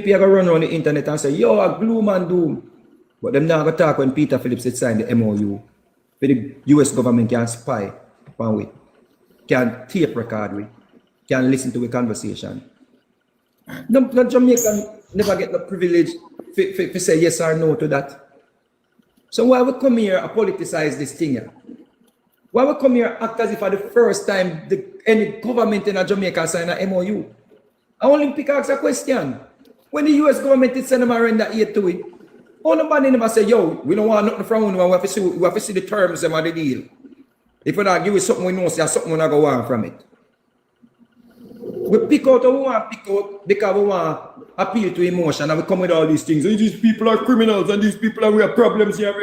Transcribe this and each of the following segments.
PNP are going to run around the internet and say, yo, a gloom and doom. But them not going to talk when Peter Phillips had signed the MOU. But the US government can spy on we, can tape record we, can listen to a conversation. The Jamaican never get the privilege to say yes or no to that. So why we come here and politicize this thing here? Why we come here act as if for the first time any government in Jamaica sign a MOU? I only pick ask a question. When the US government is sending them a render aid to it, all the money never say, yo, we don't want nothing from you, we have to see the terms of the deal. If we not give you something we know, say something we not go on from it. We pick out what we want to pick out because we want to appeal to emotion and we come with all these things. And these people are criminals and these people are, we have problems here.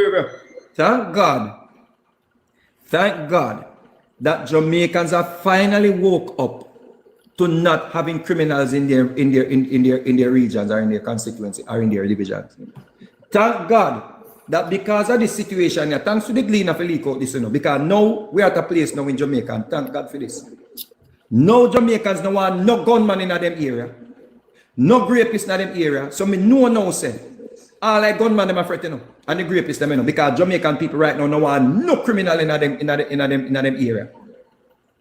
Thank God that Jamaicans have finally woke up to not having criminals in their regions or in their constituency or in their divisions. Thank God that because of this situation, thanks to the Gleaner for leak out this, because now we are at a place now in Jamaica, and thank God for this. No Jamaicans no want no gunman in them area, no rapists in them area. So me know now say all like gunman them afraid and the rapists them because Jamaican people right now no want no criminal in them area.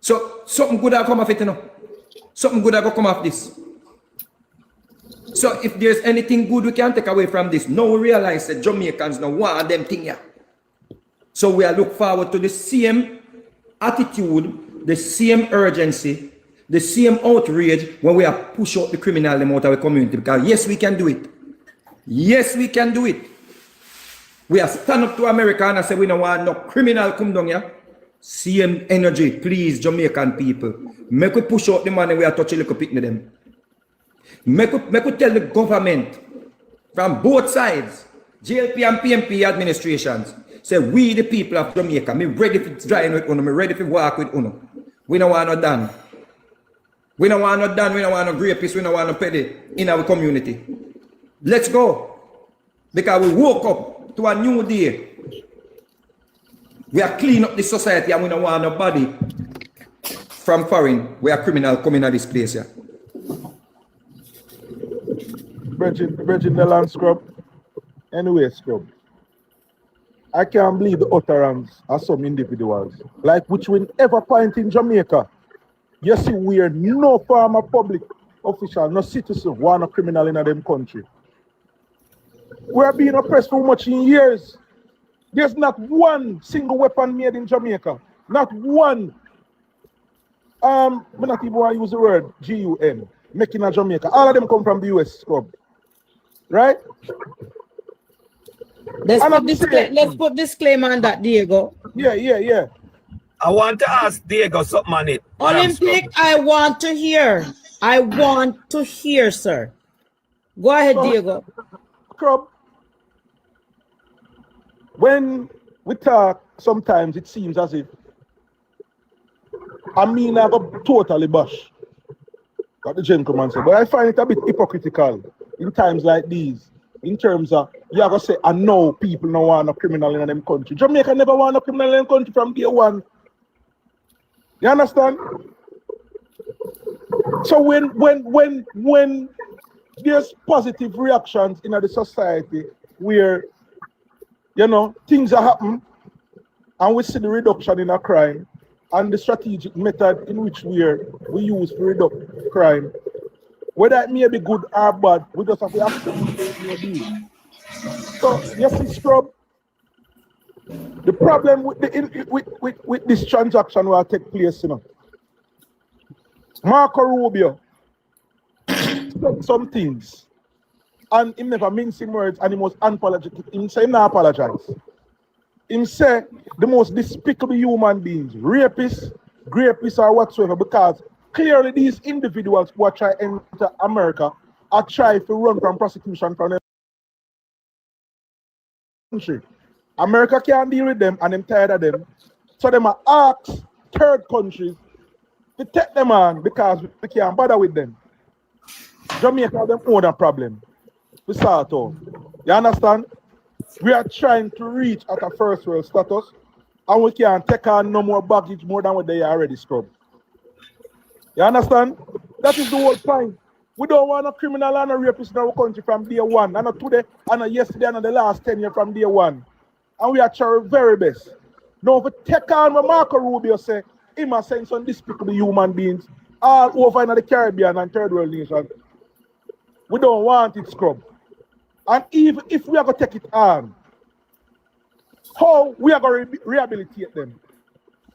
So something good will come of it Something good will come of this. So if there's anything good we can take away from this, now we realize that Jamaicans now want them thing here. So we are look forward to the same attitude, the same urgency, the same outrage when we are push out the criminal out of our community. Because yes, we can do it. Yes, we can do it. We are stand up to America and say we don't want no criminal come down here. Same energy, please, Jamaican people. Make we push out the money we are touching little bit them. Make we tell the government from both sides, JLP and PNP administrations, say we the people of Jamaica, me ready to join with UNO, me ready to work with UNO. We don't want no done. We don't want no done, we don't want no rapists, we don't want no petty in our community. Let's go. Because we woke up to a new day. We are clean up the society and we don't want nobody from foreign. We are criminal coming to this place here. Bridging the land scrub. Anyway, scrub. I can't believe the utterance of some individuals. Like which will ever point in Jamaica. You see, we are no former public official, no citizen, one a criminal in them country. We are being oppressed for much in years. There's not one single weapon made in Jamaica. Not one. I not even want to use the word GUM, making in Jamaica. All of them come from the US scrub. Right? Let's put disclaimer on that, Diego. Yeah. I want to ask Diego something on it. Olympic, I want to hear. I want to hear, sir. Go ahead, Diego. Scrub. When we talk, sometimes it seems as if I go totally bash what the gentleman said, but I find it a bit hypocritical in times like these, in terms of you have to say, I know people don't want a criminal in them country. Jamaica never want a criminal in them country from day one. You understand? So when there's positive reactions in the society where things are happening, and we see the reduction in a crime and the strategic method in which we use to reduce crime, whether it may be good or bad, we just have to accept. So, yes, scrub. The problem with this transaction will take place, Marco Rubio said some things. And he never mincing words and he was unapologetic. He say not apologize. He say the most despicable human beings, rapists, or whatsoever, because clearly these individuals who are trying to enter America are trying to run from prosecution from their country. America can't deal with them and them tired of them. So they are ask third countries to take them on because we can't bother with them. Jamaica have them own a problem. We sort out. You understand? We are trying to reach at a first world status and we can't take on no more baggage more than what they already scrubbed. You understand? That is the whole point. We don't want a criminal and a rapist in our country from day one. And not today, and not yesterday, and not the last 10 years from day one. And we are trying our very best. Now, if we take on what Marco Rubio say, him a send some despicable human beings all over in the Caribbean and third world nations. We don't want it, scrub. And even if we are going to take it on, how we are going to rehabilitate them?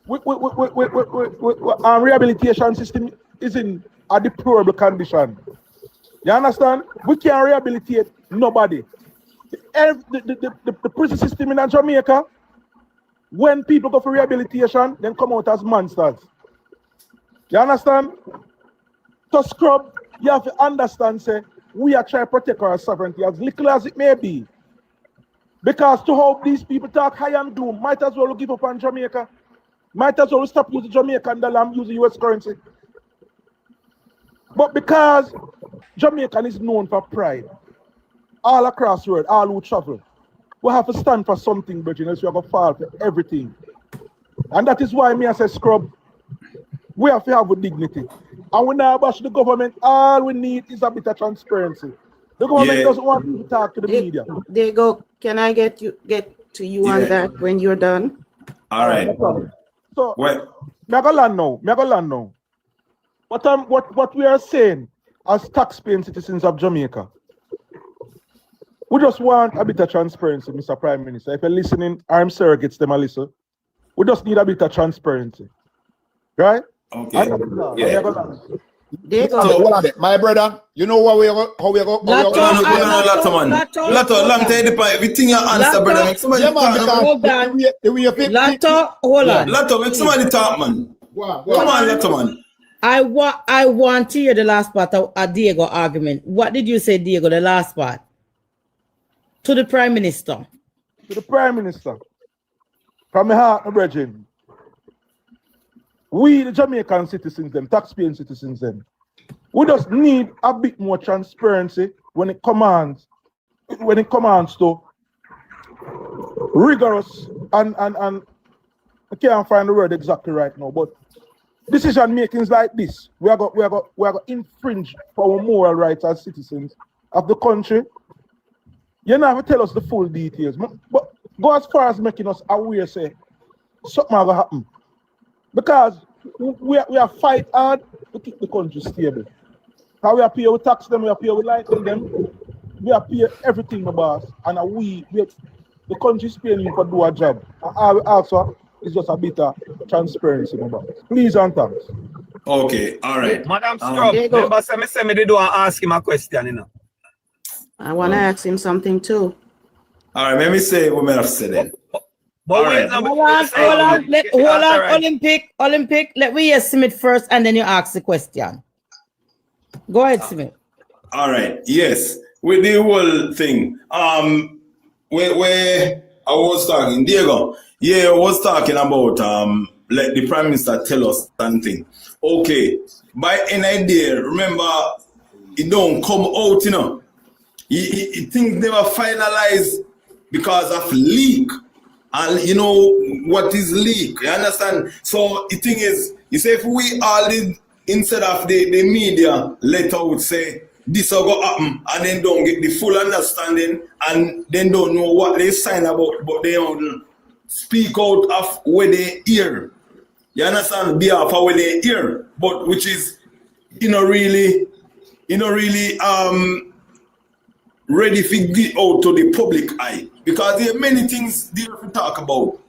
Our rehabilitation system is in a deplorable condition. You understand? We can't rehabilitate nobody. The prison system in Jamaica, when people go for rehabilitation, then come out as monsters. You understand? To scrub, you have to understand, say, we are trying to protect our sovereignty as little as it may be. Because to how these people talk high and gloom, might as well give up on Jamaica. Might as well stop using Jamaican dollar and use the US currency. But because Jamaican is known for pride, all across the world, all who travel, we have to stand for something, but else we have to fall for everything. And that is why me I say, scrub, we have to have a dignity. And we now bash the government, all we need is a bit of transparency. The government doesn't want you to talk to the media. There you go. Can I get to you on that when you're done? All right. So, me I go land now. What we are saying as taxpaying citizens of Jamaica, we just want a bit of transparency, Mr. Prime Minister. If you're listening, armed surrogates, them a listen. We just need a bit of transparency. Right? Okay. Yeah. There you go. So, what are they? My brother, you know what how we go? Lato, man. Lato, long time the point. Everything you answer, brother. Make somebody Yeah, man, talk, Hold on. Lato, hold on. Lato, make somebody talk, man. Come on, Lato, man. I want to hear the last part of a Diego argument. What did you say, Diego, the last part? To the Prime Minister. To the Prime Minister. From my heart, my brethren. We, the Jamaican citizens, them, taxpaying citizens, them, we just need a bit more transparency when it commands to rigorous and I can't find the word exactly right now, but decision makings like this, we are going to infringe our moral rights as citizens of the country. You don't have to tell us the full details, but go as far as making us aware, say, something will happen. Because we are fight hard to keep the country stable. How we are pay with tax them, we are pay with lighting them, we are pay everything, my boss. And the country is paying you for do a job. And also, it's just a bit of transparency, my boss. Please and thanks. Okay, all right. Madam Scrub, remember say me they do ask him a question, you know. I want to ask him something too. All right, let me say what I have said then. But Alright. Hold on, Olympic. Let me hear Smith first and then you ask the question. Go ahead, Smith. All right, yes. With the whole thing, where I was talking, Diego, I was talking about let the Prime Minister tell us something. Okay, by an idea, remember, it don't come out, you know. Things never finalized because of leak. And you know what is leak, you understand? So the thing is, you say if we all did, instead of the media let out say this will go happen and then don't get the full understanding and then don't know what they sign about, but they don't speak out of where they hear. You understand? Behalf of where they hear, but which is really ready to get out to the public eye. Because there are many things there to talk about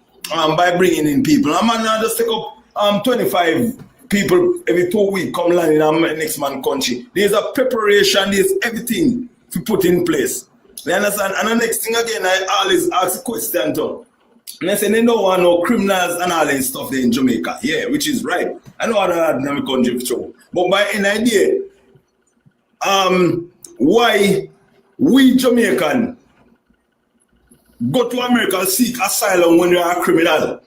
by bringing in people. I'm not just take up 25 people every 2 weeks come land in next man country. There's a preparation, there's everything to put in place. You understand? And the next thing again, I always ask a question to. And I say they don't want no criminals and all that stuff there in Jamaica. Yeah, which is right. I know other than the country for sure. But by an idea, why we Jamaican go to America seek asylum when you are a criminal?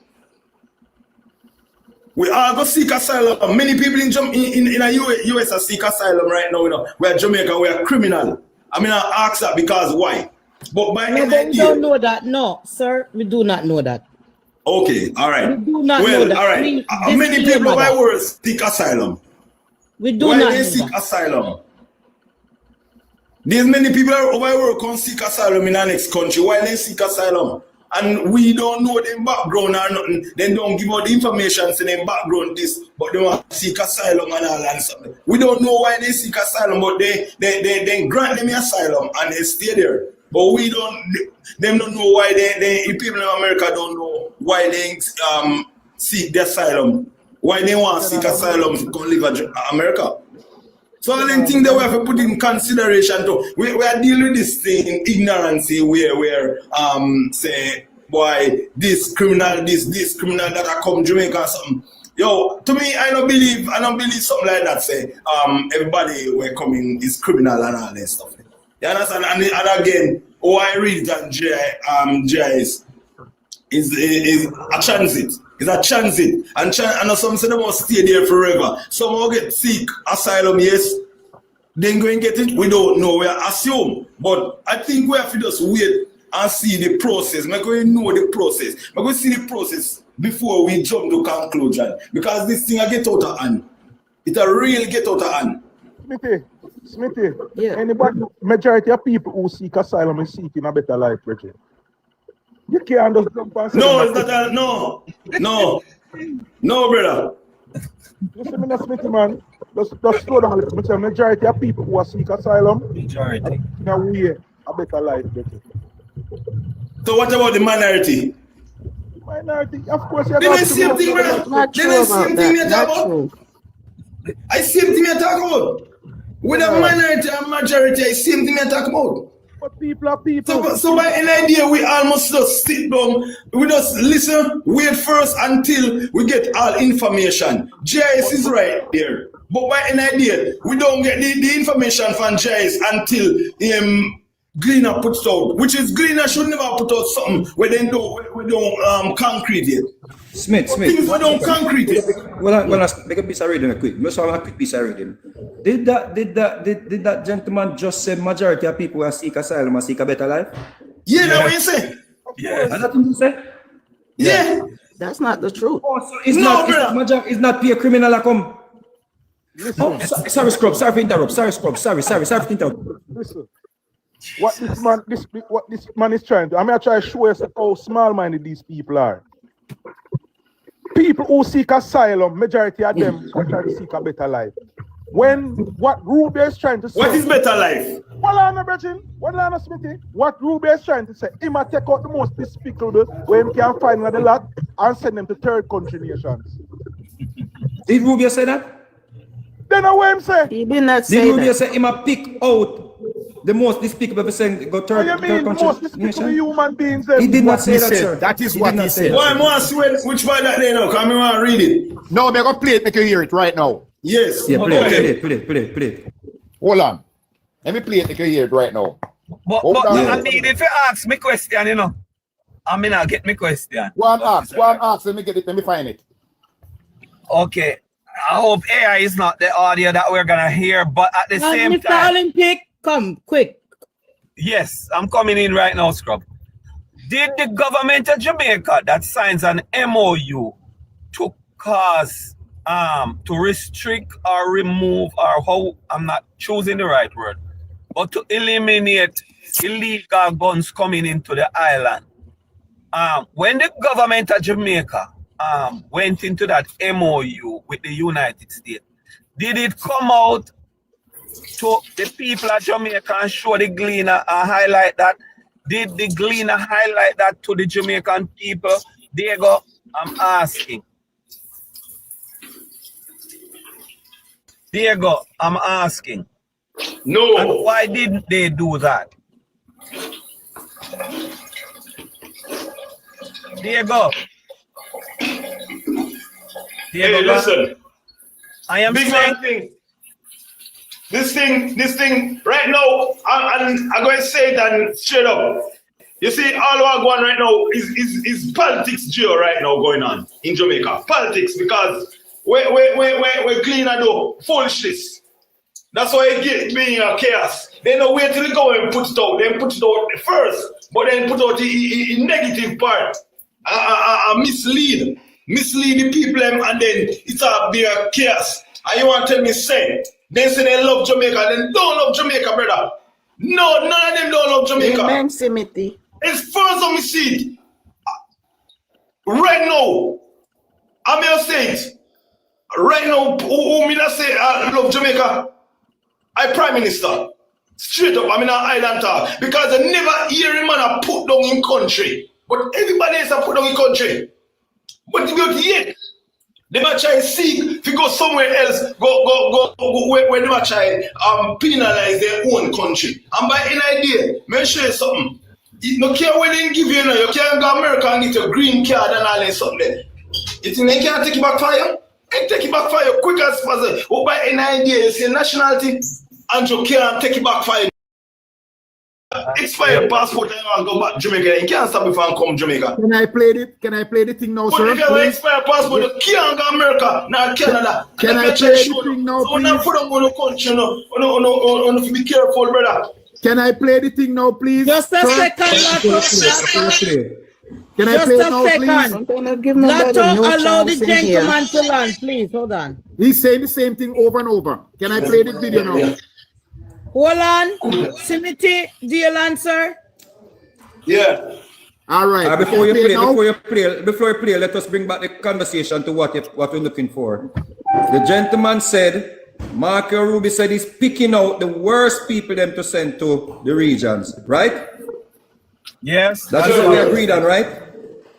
We are going to seek asylum. Many people in the US are seek asylum right now. You know, we are Jamaica, we are criminal. I mean, I ask that because why? But by No, we don't know that. No, sir, we do not know that. Okay, all right. We do not know that. All right. Many people by words seek asylum. We do Why not they know seek that. asylum? There's many people over here who seek asylum in the next country. Why they seek asylum? And we don't know their background or nothing. They don't give out the information to their background this, but they want to seek asylum and all and something. We don't know why they seek asylum, but they grant them asylum and they stay there. But we them don't know why people in America don't know why they seek the asylum. Why they want to seek asylum to come live in America. So I don't think that we have to put in consideration too. We are dealing with this thing in ignorance where say, boy, this criminal that are come Jamaica or something. Yo, to me, I don't believe something like that. Say, everybody we're coming is criminal and all that stuff. You understand? And again, I read that GIS is a transit. It's a transit. And some say they must stay there forever. Some will get seek asylum, yes. Then go and get it. We don't know. We assume. But I think we have to just wait and see the process. We're going to know the process. We're going to see the process before we jump to conclusion. Because this thing will get out of hand. It'll really get out of hand. Smithy, Yeah. anybody, majority of people who seek asylum is seeking a better life, Richard. You can't just jump and say No, it's not that. No, brother. Listen, me, Smithy, man. Just slow down a little bit. Majority of people who are seek asylum Majority. in a way a better life, Richard. So what about the minority? Minority, of course, you're Then the same thing, brother. Not Then true the about same thing you that. talk Not about. true. I same thing you talk about. With a minority and majority, I same thing you talk about. But people are people. So by an idea, we almost just sit down, we just listen, wait first until we get all information. GIS is right there. But by an idea, we don't get the information from GIS until Gleaner puts out, which is Gleaner should never put out something where they don't concrete it. Smith. Things we don't concrete it. Well, I make a piece of reading quick. Let's have a quick piece of reading. Did that gentleman just say majority of people who seek asylum or seek a better life? Yeah, that's what you say. Yes. Is that what you say? Yeah. That's not the truth. Oh, so it's No, it's not pay criminal that come. Listen, Oh, sorry, Scrub. Sorry to interrupt. Sorry, Scrub. Sorry to interrupt. listen. What this man is trying to, I try to show us how small-minded these people are. People who seek asylum, majority of them are trying to seek a better life. When what Ruby is trying to say, What is better life? What Ruby is trying to say, he might take out the most despicable where he can find the lot and send them to third country nations. Did Rubio say that? Then what him say? He did not Did say Rubio that. say he might pick out the most despicable person go What third do you mean country most despicable nation? human beings? He did not say he that, said. sir. That is He what did not he say said. that. Why am I swear which part that they know? Come here and read it. No, I'm going to play it, make you hear it right now. Yes. Yeah, play Okay. it. Hold on. Let me play it, make you hear it right now. But Hold on. I need if you ask me question, you know. I mean, I'll get me question. Go and ask, let me get it, let me find it. Okay. I hope AI is not the audio that we're gonna hear, but at the same Mr. time, Olympic, come quick. yes, I'm coming in right now, Scrub. Did the government of Jamaica that signs an MOU to cause to restrict or remove or how I'm not choosing the right word, but to eliminate illegal guns coming into the island? When the government of Jamaica went into that MOU with the United States, did it come out to the people of Jamaica and show the Gleaner and highlight that? Did the Gleaner highlight that to the Jamaican people? Diego, I'm asking. Diego, I'm asking. No. And why didn't they do that? Diego. Hey, listen. I am Big saying man thing. This thing, right now, I'm going to say it and straight up. You see, all what going right now is politics jail right now going on in Jamaica. Politics, because we're clean and do foolishness. That's why it gets me in chaos. They don't wait till they go and put it out. They put it out first, but then put out the negative part. Mislead the people and then it's a be a chaos. And you want to tell me, say, they say they love Jamaica, then don't love Jamaica, brother. No, none of them don't love Jamaica. Amen, Timothy. It's first on me seat. Right now, I'm here saying, right now, who me not say I love Jamaica? I Prime Minister. Straight up, I'm in an island talk. Because I never hear him man put down in country. But everybody else put down in country. But yet, they might try to seek to go somewhere else, go where they might try penalize their own country. And by an idea, let me show you something. You no care when they give you can't go to America and get your green card and all that something. You think they can't take it back for you? They take it back for you quick as possible. Or by an idea, you see nationality, and you can't take it back for you. Expire passport and you go back to Jamaica. You can't stop if I come to Jamaica. Can I play it? Can I play the thing now, But sir? if you have an expired passport, you can't go to America, not Canada. Can I play the thing now, So now please? put them on the country, no, be careful, brother. Can I play the thing now, please? Just a Sir? second, Can I Just play a it now, second. please? I'm gonna give nobody Lato, no allow the chance in here. gentleman to land, please. Hold on. He's saying the same thing over and over. Can I play the video now? Hold on. Timothy, do you land, sir? Yeah. All right. Before Can I you it now? before you play, let us bring back the conversation to what we're looking for. The gentleman said, Marco Ruby said he's picking out the worst people them to send to the regions, right? Yes. That's what we agreed on, right?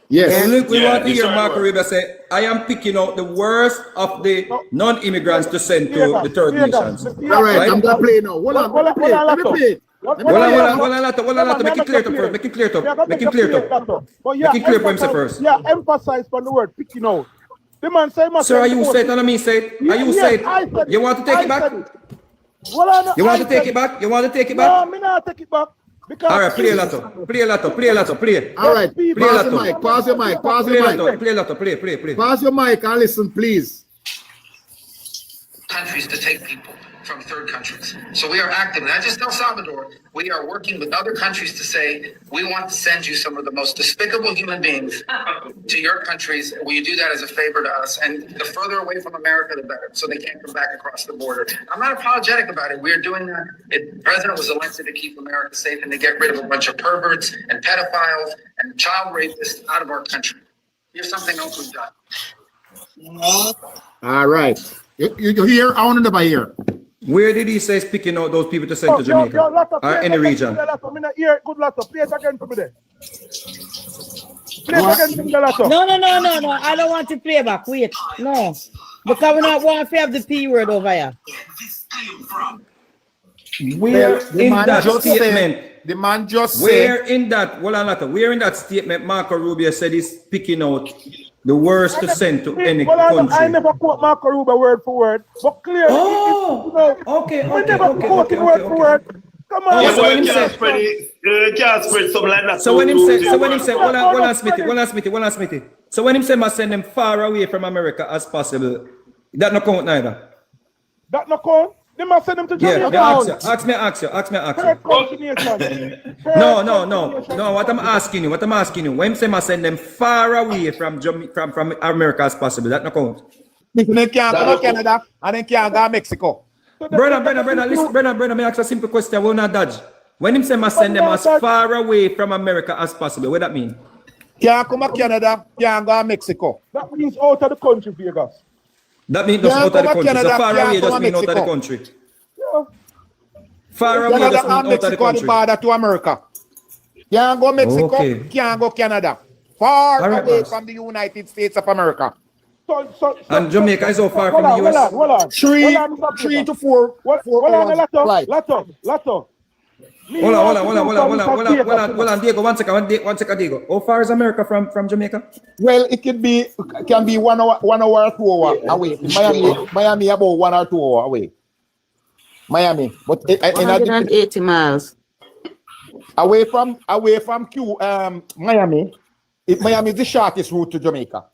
Yes. So look, we Yeah, want to it's hear right. Marco Rubio say, I am picking out the worst of the non-immigrants to send to the third nations. All right. I'm gonna play now. Hold on. Let me play it. Let me play it. Hold on, make it clear to first. Make it clear to. Make it clear to. Make it clear for himself first. Yeah, emphasize on the word picking out. The man say, Sir, are you say it and me say it? Are you say it? You want to take it back? You want to take it back? You want to take it back? No, me not take it back. Because All right, play Lato. Play Lato. Play Lato. Play. All right. Play Pause your Lato. mic. Pause your mic. Pause Play your Lato. mic. Play Lato. Play. Pause your mic and listen, please. Countries to take people from third countries. So we are active, not just El Salvador, we are working with other countries to say, we want to send you some of the most despicable human beings to your countries. Will you do that as a favor to us? And the further away from America, the better, so they can't come back across the border. I'm not apologetic about it. We're doing that. The president was elected to keep America safe and to get rid of a bunch of perverts and pedophiles and child rapists out of our country. Here's something else we've done. All right. You hear? I want to know here. Where did he say he's picking out those people to send to Jamaica? Or any region? Good lot of play it again for me there. Play it again for me, Lato. No. I don't want to play back. Wait. No. Because we not want to have the P word over here. Where in that statement? The man just Where said. in that? Hold on, Lato. Where in that statement Marco Rubio said he's picking out the worst to send to any I country? never quote Marco Rubio word for word, but clearly, Okay. we never quote him word for word. Come on. Yeah, so when him can't say, spread something like that. so when him say, hold on, Smithy. So when him say, must send them far away from America as possible, that no count neither. That no count. They must send them to Yeah, Jamaica. ask me. Third country nation. No. What I'm asking you, when him say must send them far away from America as possible, that no count. They can't go to Canada and they can't go to Mexico. Brother, listen, brother, me ask a simple question, we will not dodge. When him say must send them as far away from America as possible, what that mean? Can't come to Canada, can't go to Mexico. That means out of the country, Vegas. That means just Yeah, out of the come country. Canada, So far yeah, away come just mean out of the Mexico. country. Yeah. Far away Canada just mean and out of the Mexico are the country. border to America. Can't go Mexico, Okay. can't go Canada. Far All right, away boss. from the United States of America. And Jamaica is so far from the US. Hold on. 3 to 4 Hold on, hours flight. Lato. Hold on, Diego, one second, Diego. How far is America from Jamaica? Well, it can be 1 hour or 2 hours away. Miami about 1 or 2 hours away. Miami, but in 180 miles. away from Miami. Miami is the shortest route to Jamaica.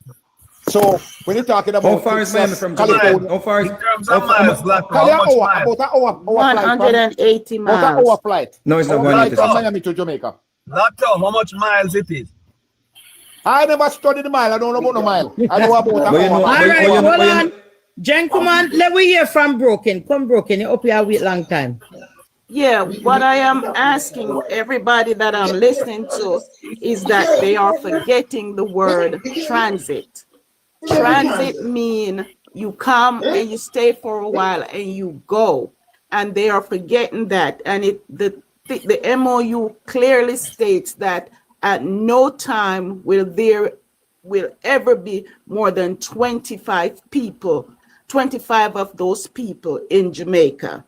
So when you're talking about How far is Miami from Jamaica? California, How far is In terms of miles, Black, about how much miles? an hour flight. 180 About an hour miles. flight. No, it's not Hour going flight to from this. Miami to Jamaica. Lato, how much miles it is? I never studied the mile. I don't know about the mile. I know about an But you know- hour. All but right, you know- hold but you on. know- Jen, come on. Let me hear from Broken. Come, Broken. You up here wait long time. Yeah, what I am asking everybody that I'm listening to is that they are forgetting the word transit. Transit mean you come and you stay for a while and you go, and they are forgetting that. And the MOU clearly states that at no time will there ever be more than 25 people, 25 of those people in Jamaica.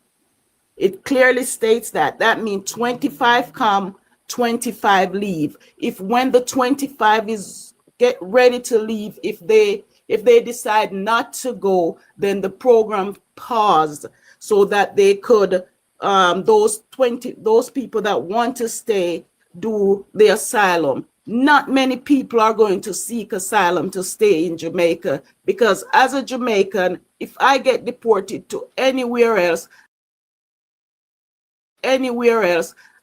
It clearly states that. That means 25 come, 25 leave. If when the 25 is get ready to leave, if they decide not to go, then the program paused so that they could those people that want to stay do the asylum. Not many people are going to seek asylum to stay in Jamaica, because as a Jamaican, if I get deported to anywhere else,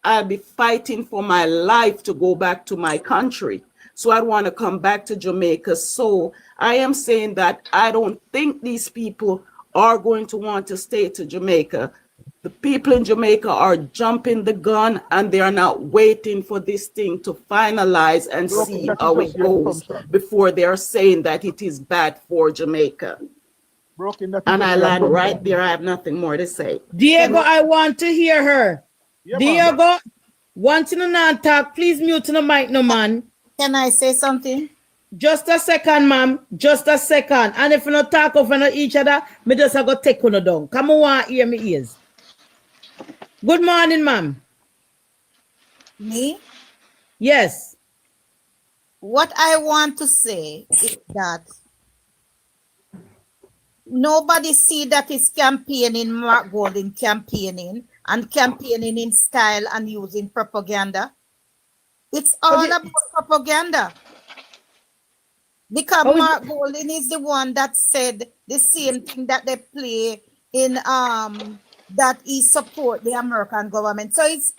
I'll be fighting for my life to go back to my country. So I want to come back to Jamaica. So I am saying that I don't think these people are going to want to stay to Jamaica. The people in Jamaica are jumping the gun, and they are not waiting for this thing to finalize and see how it goes before they are saying that it is bad for Jamaica. And I land right there. I have nothing more to say. Diego, I want to hear her. Yeah, Diego, wanting to not talk, please mute the mic, no man. Can I say something? Just a second, ma'am. Just a second. And if you not talk over each other, me just go take one down. Come on, hear me ears. Good morning, ma'am. Me? Yes. What I want to say is that nobody see that is campaigning, Mark Golding campaigning and campaigning in style and using propaganda. It's all about propaganda. Because Mark Golding is the one that said the same thing that they play in that he support the American government. So it's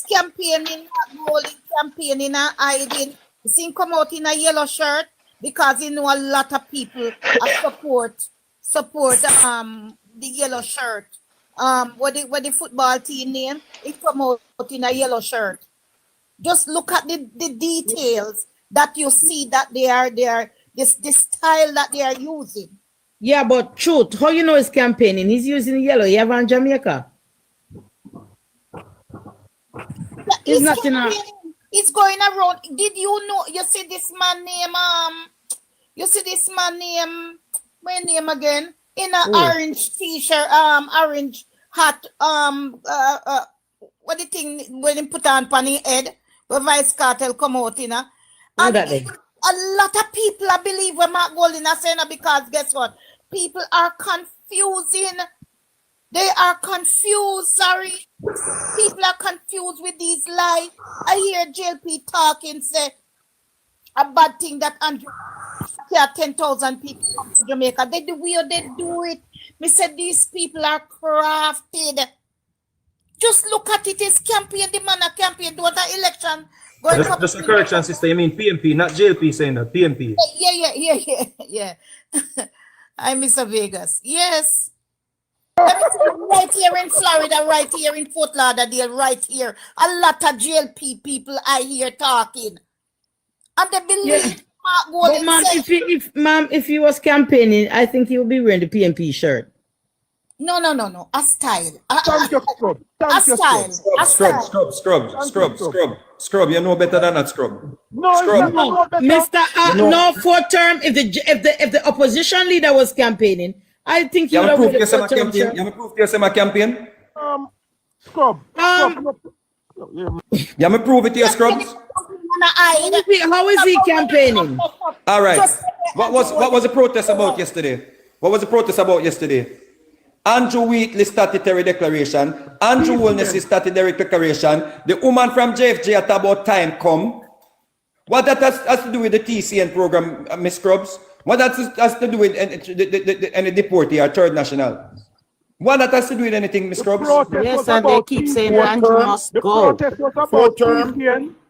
campaigning, Mark Golding campaigning and hiding. You see him come out in a yellow shirt because you know a lot of people support the yellow shirt. What the football team name? It come out in a yellow shirt. Just look at the details that you see that they are this style that they are using. Yeah, but truth, how you know he's campaigning? He's using yellow. You have on Jamaica. He's not in a... It's going around. Did you know? You see this man name? You see this man name? My name again? In an orange t-shirt, orange hat. What the thing when he put on his head? When Vice Cartel come out, you know. And a lot of people I believe when Mark Golding is saying that, because guess what? People are confusing. They are confused, sorry. People are confused with these lies. I hear JLP talking, say a bad thing that Andrew 10,000 people come to Jamaica. They do weird, they do it. Me said these people are crafted. Just look at it, it's campaign, the man a campaign, do an election. Just a correction, sister. You mean PNP, not JLP saying that, PNP. Yeah. I'm Mr. Vegas. Yes. Let me tell you, right here in Florida, right here in Fort Lauderdale, right here, a lot of JLP people I hear talking. And they believe Mark Golding. But ma'am, if he was campaigning, I think he would be wearing the PNP shirt. No. A style. Scrub. You know better than that, Scrub. No, Mr. No, for term. If the opposition leader was campaigning, I think you would have proof my campaign. You proof my campaign. Scrub. You me prove it to your Scrubs. How is he campaigning? All right. What was the protest about yesterday? What was the protest about yesterday? Andrew Wheatley statutory declaration. Andrew Wolness's statutory declaration. The woman from JFJ at about time come. What that has to do with the TCN program, Miss Scrubs? What that has to do with any deportee or third national? What that has to do with anything, Miss Scrubs? Yes, and they keep saying Andrew must go. For term,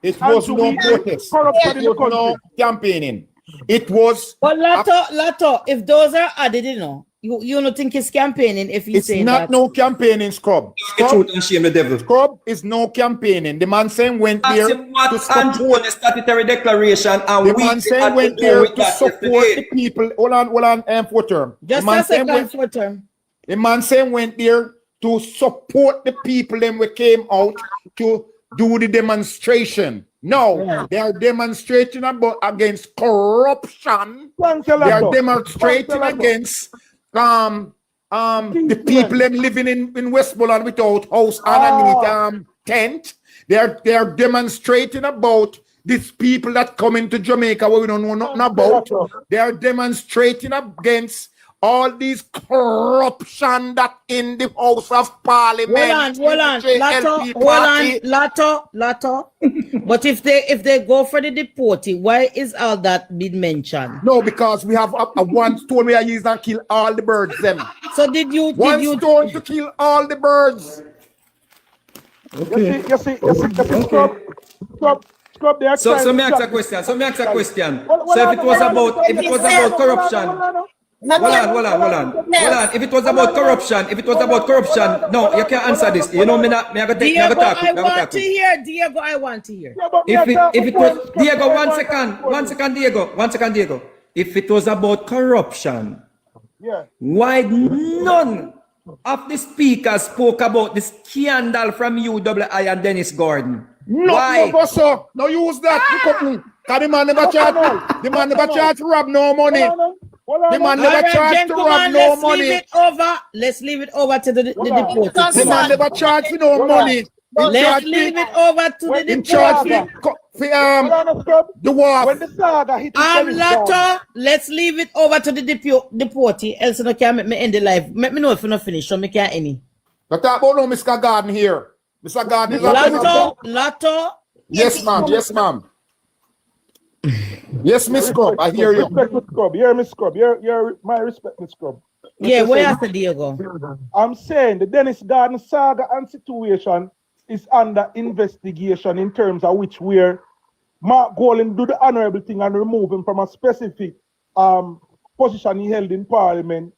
it was no protest. It was no campaigning. It was... But Lato, if those are added, you know, You don't think it's campaigning if he's It's saying not that? no campaigning, Scrub. The truth and shame the devil. Scrub is no campaigning. The man saying went Ask there him what to Andrew support. the statutory declaration and The we man saying had to went do there with to that support the yesterday. people. Hold on, for term. Just the man a saying second for term. The man saying went there to support the people then we came out to do the demonstration. No, Right. they are demonstrating against corruption. Thank you, They are Lato. demonstrating Thank you, Lato. against the people them living in Westmoreland without house underneath tent. They are demonstrating about these people that come into Jamaica where we don't know nothing about. They are demonstrating against all these corruption that in the House of Parliament. Hold on, JLP Lato. But if they go for the deportee, why is all that been mentioned? No, because we have a one stone we are using and kill all the birds. Them So did you stone to kill all the birds. Okay. You see, Scrub, they are So trying me to ask a drag question. this- So me ask a question. Hold So on, if it was hold on, about corruption. Hold on. If it was about corruption, no, you can't answer this. You know me not. Me I go take. Me I go Diego, talk. I Me I go want talk. to hear. Diego, I want to hear. Yeah, but me If ask it was Scrub, Diego, Scrub, one second, Diego. If it was about corruption, Yeah. why none of the speakers spoke about the scandal from UWI and Dennis Gordon? Why? No, so no use that. Because the man never charge. The man never charge to rob no money. The man never charge to rob no money. Let's leave it over to the deportees. The man never charge for no money. Let's leave it over to the In charge deportees. for the war. When the saga hit Dennis Gordon, Lato, let's leave it over to the deportee. Else no can make me end the life. Make me know if you not finish, so me can't any. But talk about no Mr. Garden here. Mr. Garden is Lato. Yes, ma'am. Yes, ma'am. Yes, Miss Scrub. I hear you. Respect Miss Scrub. You're Miss Scrub. You're my respect, Miss Scrub. Yeah, where else, Diego? I'm saying the Dennis Garden saga and situation is under investigation in terms of which where Mark Golan do the honorable thing and remove him from a specific position he held in Parliament.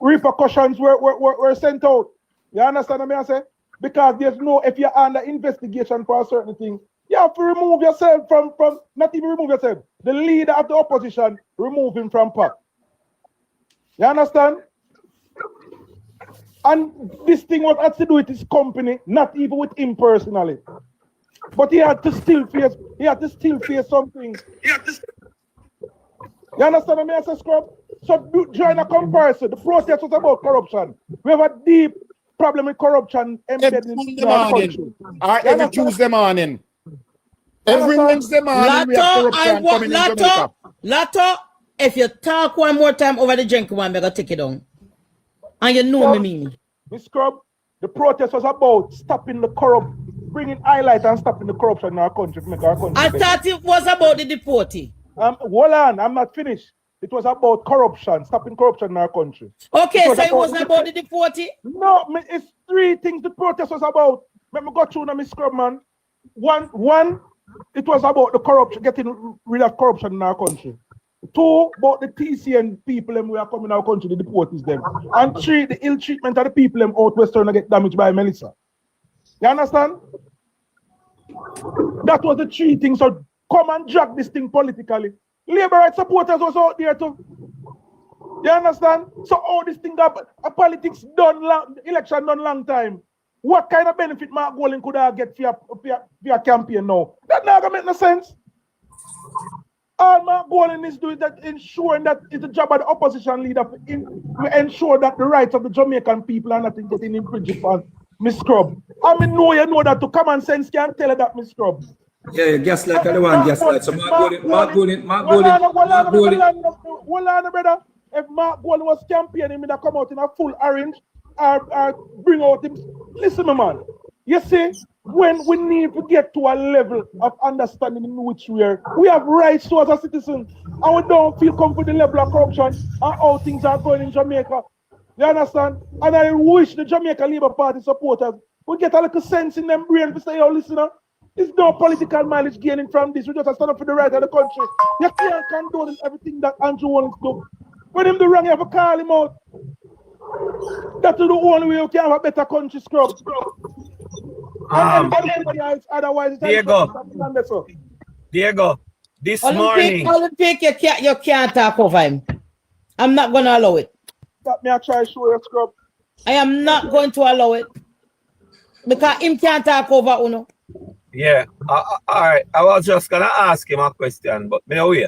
Repercussions were sent out. You understand what I say? Because there's no, if you're under investigation for a certain thing, you have to remove yourself from not even remove yourself. The leader of the opposition, remove him from PAC. You understand? And this thing was had to do with his company, not even with him personally. But he had to still face something. You understand what I say, Scrub? So join a comparison. The protest was about corruption. We have a deep problem with corruption embedded in our country. Every Tuesday morning. Every Wednesday morning we have corruption coming in Jamaica. Lato, if you talk one more time over the drink one, I'm going to take it down. And you know me. Miss Scrub, the protest was about stopping the bringing highlight and stopping the corruption in our country to make our country I better. thought it was about the deportee. Hold on, I'm not finished. It was about corruption, stopping corruption in our country. Okay, so it wasn't about the deportee? No, it's three things the protest was about. Let me go through now, Miss Scrub, man. One, it was about the corruption, getting rid of corruption in our country. Two, about the TCN people them who are coming in our country, the deportees them. And three, the ill treatment of the people them out western get damaged by Melissa. You understand? That was the three things. So come and drag this thing politically. Labor rights supporters was out there too. You understand? So all this thing politics done election done long time. What kind of benefit Mark Golan could have get via campaign now? That not gonna make no sense. All Mark Golan is doing that ensuring that it's the job of the opposition leader to ensure that the rights of the Jamaican people are not getting infringed on Miss Scrub. I mean, you know that to common sense can't tell her that, Miss Scrub. Yeah, gaslight the one, gaslight. So Mark Golan. Hold on, brother. If Mark Golan was campaigning, he would come out in a full orange or bring out him. Listen, my man. You see, when we need to get to a level of understanding in which we have rights to as a citizen, and we don't feel comfortable with the level of corruption and how things are going in Jamaica. You understand? And I wish the Jamaica Labour Party supporters would get a little sense in them brain to say, oh, listen, there's no political mileage gaining from this. We just stand up for the right of the country. You can't condone everything that Andrew wants to do. When him do wrong, you have to call him out. That's the only way you can have a better country, scrub. And anybody else, otherwise, Diego, this morning. Olympic, you can't talk over him. I'm not going to allow it. That me I try to show you, scrub. I am not going to allow it. Because him can't talk over Uno. Yeah, all right. I was just going to ask him a question, but me away.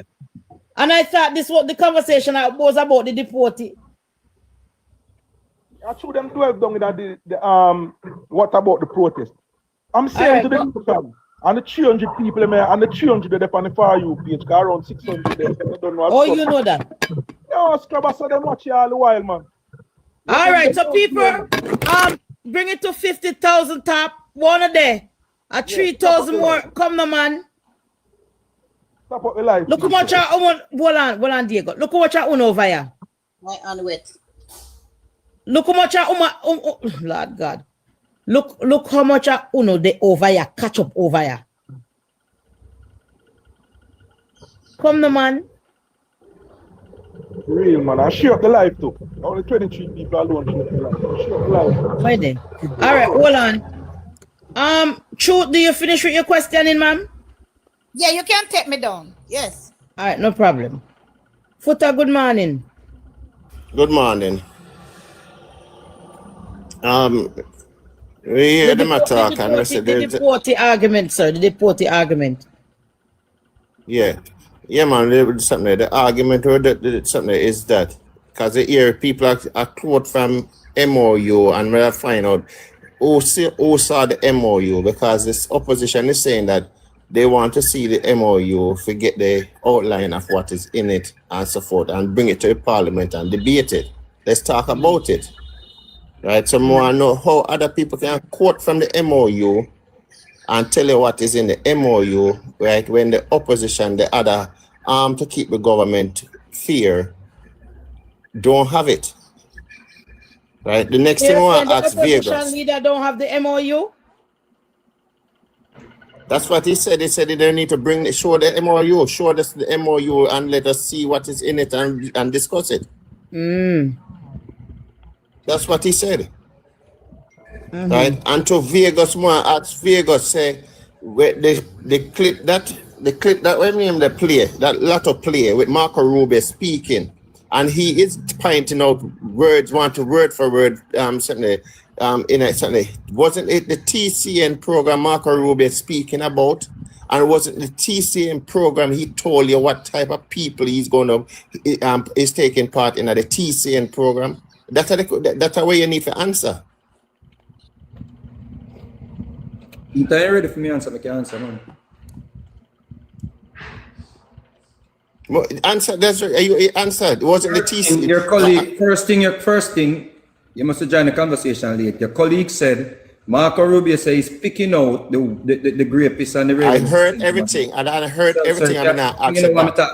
And I thought this was the conversation was about the deportee. I told them 12 down in what about the protest? I'm saying to the people, and the 300 people and the 300 that on the far you page, around 600 there. Don't know oh, you know that? No, scrub, I saw them watch you all the while, man. All right, so people, bring it to 50,000 top, one a day. 3,000 more, come no man. Stop up the life. Look how much I hold on, Diego. Look how much I own over here. My unwet. Look how much I Lord God. Look how much I uno they over here, catch up over here. Come the man. Real man, I share up the life too. Only 23 people alone share up the life. Share up the life. Why then? All right, hold on. Truth, do you finish with your questioning, ma'am? Yeah, you can take me down. Yes. All right, no problem. Footer, good morning. Good morning. We hear them talk and we say the deportee argument, sir. The deportee argument. Yeah. Yeah, man. The argument or something is that because they hear people are quote from MOU and we find out who saw the MOU because this opposition is saying that they want to see the MOU, forget the outline of what is in it and so forth and bring it to the parliament and debate it. Let's talk about it. Right, so more I know how other people can quote from the MOU and tell you what is in the MOU, right? When the opposition, the other arm to keep the government fear, don't have it. Right? The next thing I want to ask Vegas. The opposition leader don't have the MOU? That's what he said. He said they need to show the MOU, show us the MOU and let us see what is in it and discuss it. That's what he said. Right? And to Vegas, more ask Vegas say the clip that when they play, that lot of play with Marco Rubio speaking, and he is pointing out words, word for word, certainly, wasn't it the TCN program Marco Rubio speaking about? And wasn't the TCN program he told you what type of people he's gonna is taking part in the TCN program? That's a way you need to answer. You're ready for me to answer? I can answer, man. Well, answer. You answered. Wasn't the TC? Your colleague. First thing. You must have joined the conversation late. Your colleague said Marco Rubio says he's picking out the grapists and the rapists. I heard everything, and I heard everything. I'm gonna ask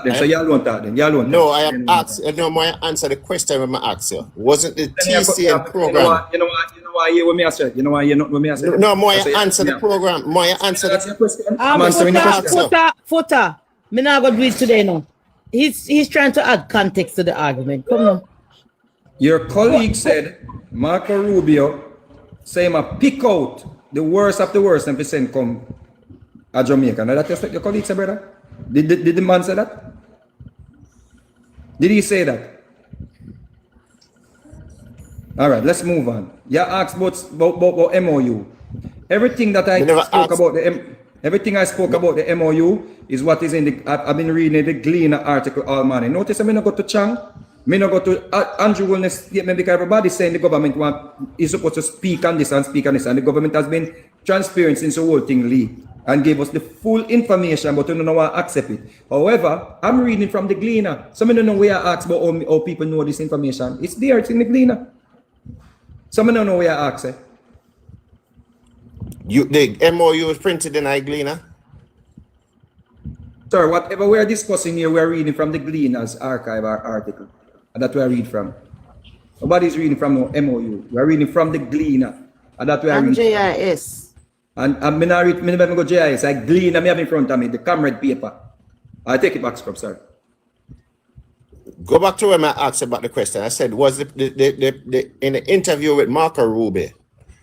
you. So y'all won't talk then. No, I am asked. No, my answer the question when I ask you. Wasn't the TCN program? You know why you want me answer? You know why you not want me answer? No, my answer the program. My answer the question. I'm answering the question. Footer. Me not gonna do it today now. He's trying to add context to the argument. Come on. Your colleague said Marco Rubio say him pick out the worst of the worst and send come a Jamaica. Now that your colleague said, brother? Did the man say that? Did he say that? All right, let's move on. You asked about MOU. Everything that I spoke about the MOU is what is in the. I've been reading the Gleaner article all morning. Notice I'm not go to Chang. Me not go to Andrew Wellness statement because everybody's saying the government is supposed to speak on this and speak on this, and the government has been transparent since the whole thing leaked and gave us the full information, but we don't want to accept it. However, I'm reading from the Gleaner. Some don't know where I ask about how people know this information. It's there, it's in the Gleaner. Some don't know where I ask it. The MOU is printed in Gleaner? Sir, whatever we're discussing here, we're reading from the Gleaner's archive article. And that's where I read from. Nobody's reading from no MOU. We're reading from the Gleaner. And that's where I read JIS. And I'm not read, I never go JIS. I Gleaner, I have in front of me, the comrade paper. I take it back, Scrub, sir. Go back to when I asked about the question. I said, was the in the interview with Marco Ruby,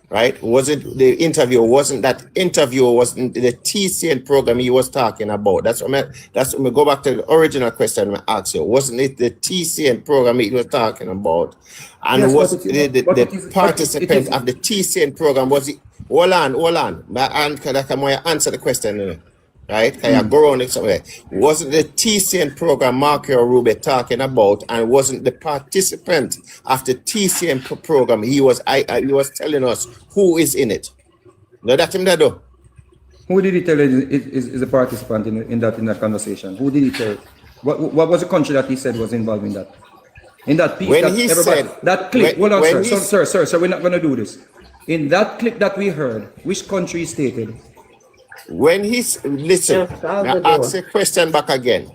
right? Wasn't the interview? Wasn't that interview? Wasn't the TCN program he was talking about? That's what me go back to the original question I asked you. Wasn't it the TCN program he was talking about? And Yes, was but it is- but it is- the participant it is- of the TCN program was it? Hold on. I answer the question. Right? Can you go on it somewhere? Wasn't the TCN program Marco Ruby talking about, and wasn't the participant of the TCN program? He was telling us who is in it. No, that's him that do. Who did he tell is a participant in that conversation? Who did he tell? What was the country that he said was involved in that? In that piece, When that he everybody, said- that clip. when- Hold on, when sir. he- Sir, we're not going to do this. In that clip that we heard, which country is stated? When he's listen, now ask a question back again.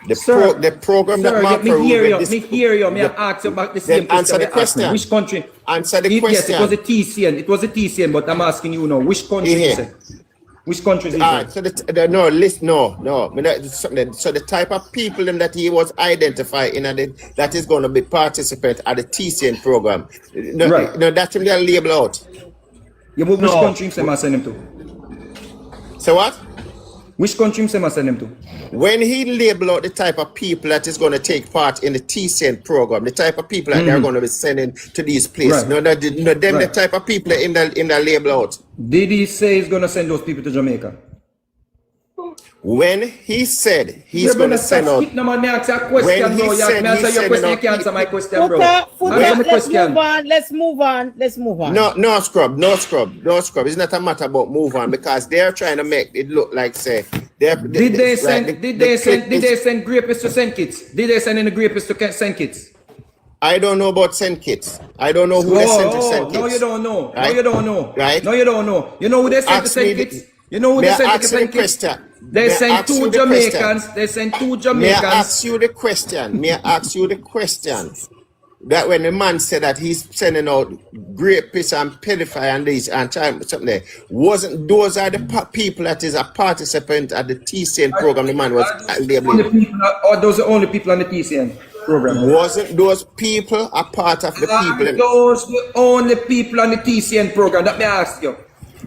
The program Sir, that Marco me hear you. Ruby. Me hear you. Me ask you about the same Then answer the question. question. Which country? Answer the Yes, question. it was a TCN. It was a TCN, but I'm asking you now. Which country Yeah. is it? Which country is it? All right, so no, listen, no. So the type of people them that he was identifying that is going to be participant at the TCN program. No, Right. No, that's him they label out. You move which No. country him I send him to? So what? Which country him I send him to? When he label out the type of people that is going to take part in the TCN program, the type of people that they're going to be sending to these places, Right. them Right. the type of people in the label out. Did he say he's going to send those people to Jamaica? When he said he's going to send out, No, man, me ask you a question, When he bro. said Me answer he's your question, sending you can't answer my question, bro. Futa, Answer my let's question. move on. Let's move on. no scrub. It's not a matter about move on because they're trying to make it look like say Did they send grapists to send kits? Did they send any grapists to send kits? I don't know about send kits. I don't know who they sent to send kits. No, you don't know. Right? No, you don't know. Right? No, you don't know. You know who they sent to Ask send me the- kits? You know who May they I sent to ask you send the kits? question? They May I sent ask you two the Jamaicans. question? They sent two May I Jamaicans. ask you the question? May I ask you the question? That when the man said that he's sending out rapists and pedophiles and these and something there, wasn't those are the people that is a participant at the TCN program? The man was labeling. Or those are the only people on the TCN program? Wasn't those people a part of the people? Those the only people on the TCN program. That may I ask you.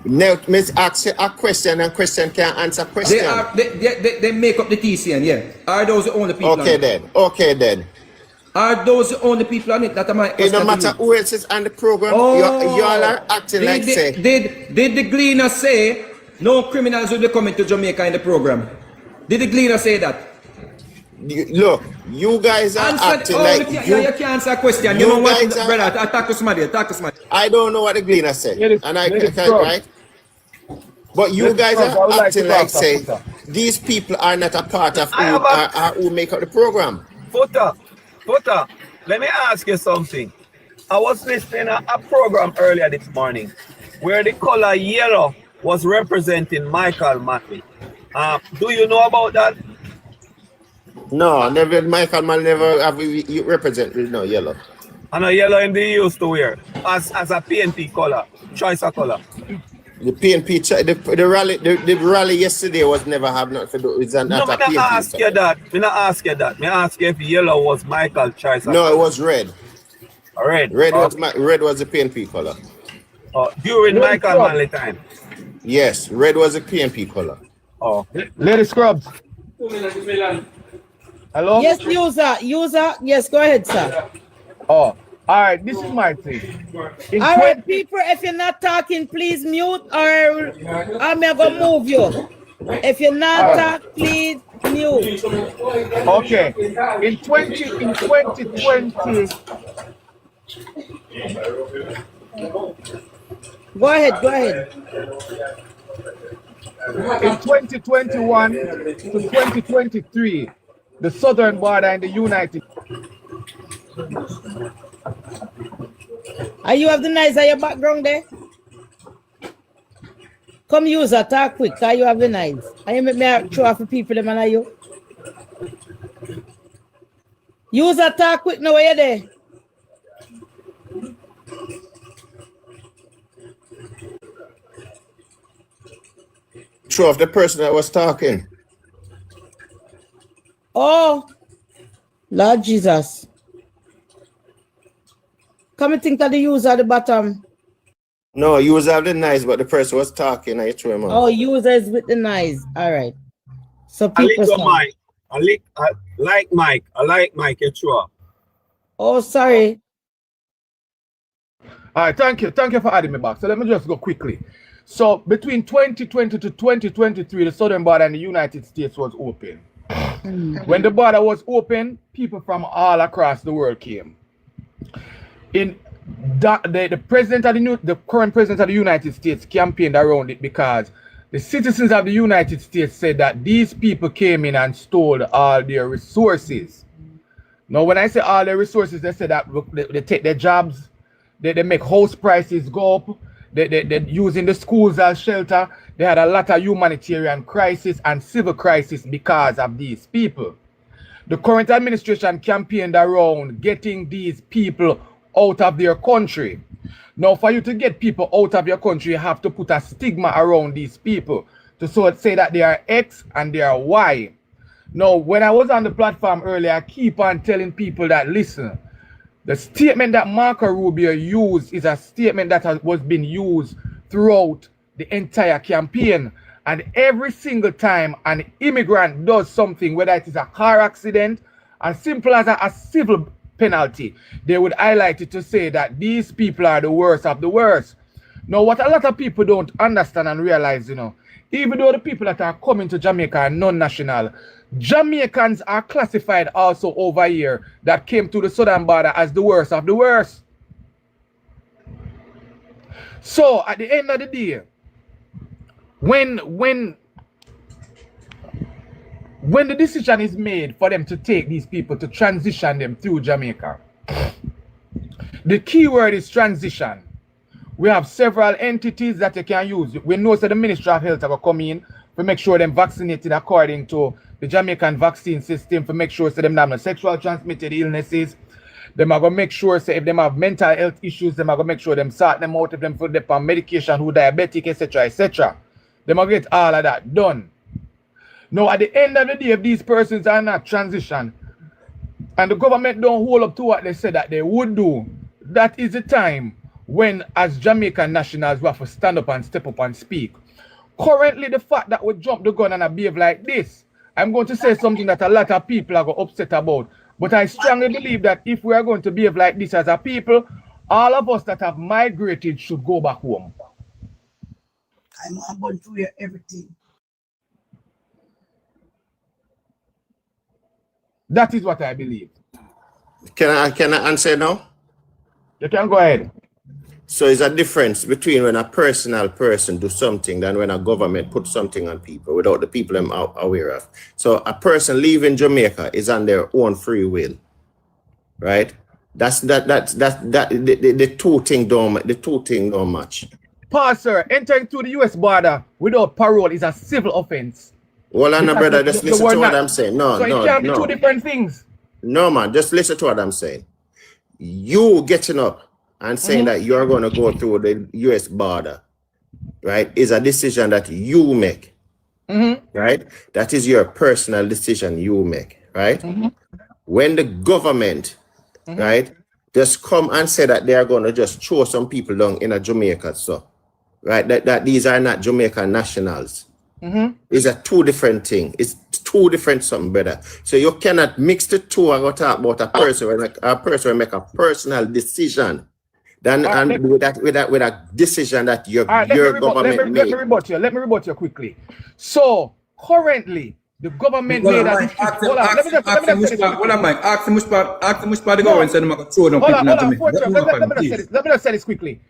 Now, Miss ask you a question and question can answer question. They make up the TCN, yeah. Are those the only people? Okay on it? Okay then. Are those the only people on it? That am I? It no matter who else is on the program, you all are acting like say. Did the Gleaner say no criminals will be coming to Jamaica in the program? Did the Gleaner say that? Look, you guys are acting like you can't answer a question. You know what, guys are- brother? Talk to somebody. I don't know what the Gleaner said, Let it- and I let it can't go. right. But you Let it guys go. I are would like acting to like talk say about these people are not a part of I have who make up the program. Futa, let me ask you something. I was listening to a program earlier this morning where the color yellow was representing Michael Matley. Do you know about that? No, never. Michael man never have you represent yellow. And a yellow him they used to wear as a PNP color, choice of color. The PNP the rally yesterday was never have nothing to do. It's not No, a me not PNP. ask you that. Me not ask you that. Me ask you if yellow was Michael choice of No, color. it was red. Red. Red was the PNP color. During Red Michael club. Manley time. Yes, red was the PNP color. Oh. Lady Scrubs. Hello? Yes, user. Yes, go ahead, sir. Oh, all right. This is my thing. All right, people, if you're not talking, please mute or I'm gonna move you. If you're not talking, please mute. Okay. In 2020, Go ahead. in 2021 to 2023, the southern border in the United. Are you have the noise at your background there? Come user, talk quick, cause you have the noise. Are you make me throw off the people them and are you? User, talk quick now, where you there? True of the person that was talking. Oh, Lord Jesus. Come and think of the user at the bottom. No, you was having nice, but the person was talking. I threw him out. Oh, users with the nice. All right. So I people like your say, mic. I like Mike. I like Mike. It's true. oh, sorry. All right, thank you. Thank you for adding me back. So let me just go quickly. So between 2020 to 2023, the southern border in the United States was open. When the border was open, people from all across the world came. In that, the president of the current president of the United States campaigned around it because the citizens of the United States said that these people came in and stole all their resources. Now, when I say all their resources, they say that they take their jobs, they make house prices go up, they're using the schools as shelter. They had a lot of humanitarian crisis and civil crisis because of these people. The current administration campaigned around getting these people out of their country. Now, for you to get people out of your country, you have to put a stigma around these people to say that they are X and they are Y. Now, when I was on the platform earlier, I keep on telling people that, listen, the statement that Marco Rubio used is a statement that was being used throughout the entire campaign. And every single time an immigrant does something, whether it is a car accident, as simple as a civil penalty, they would highlight it to say that these people are the worst of the worst. Now, what a lot of people don't understand and realize, even though the people that are coming to Jamaica are non-national, Jamaicans are classified also over here that came to the southern border as the worst of the worst. So at the end of the day, when the decision is made for them to take these people to transition them through Jamaica, the key word is transition. We have several entities that you can use. We know that the Ministry of Health will come in to make sure them vaccinated according to the Jamaican vaccine system, to make sure that them have no sexual transmitted illnesses. Them are going to make sure if them have mental health issues, them are going to make sure them sort them out if them put them on medication, who diabetic, etc., etc. Them are going to get all of that done. Now, at the end of the day, if these persons are not transitioned, and the government don't hold up to what they said that they would do, that is the time when, as Jamaican nationals, we have to stand up and step up and speak. Currently, the fact that we jump the gun and behave like this, I'm going to say something that a lot of people are going to upset about. But I strongly believe that if we are going to behave like this as a people, all of us that have migrated should go back home. I'm going through everything. That is what I believe. Can I answer now? You can go ahead. So it's a difference between when a personal person do something than when a government put something on people without the people them are aware of. So a person leaving Jamaica is on their own free will, right? That's the two thing don't match. Pause, sir. Entering to the US border without parole is a civil offense. Well, Anna, brother, just listen to what I'm saying. No, it can't be two different things. No, man, just listen to what I'm saying. You getting up and saying that you're going to go through the US border, right, is a decision that you make, right? That is your personal decision you make, right? When the government, right, just come and say that they are going to just throw some people down in a Jamaica, so, right, that these are not Jamaican nationals. It's a two different thing. It's two different something, brother. So you cannot mix the two and go talk about a person when will make a personal decision. Then and with a decision that your government made. Let me rebut you quickly. So currently the government made a decision. Ask him which part the government said I'm going to throw down people in Jamaica. Let me just say this quickly.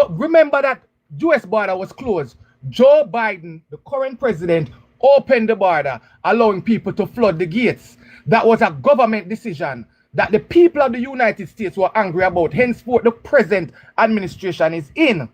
Remember that US border was closed. Joe Biden, the current president, opened the border, allowing people to flood the gates. That was a government decision that the people of the United States were angry about. Henceforth, the present administration is in.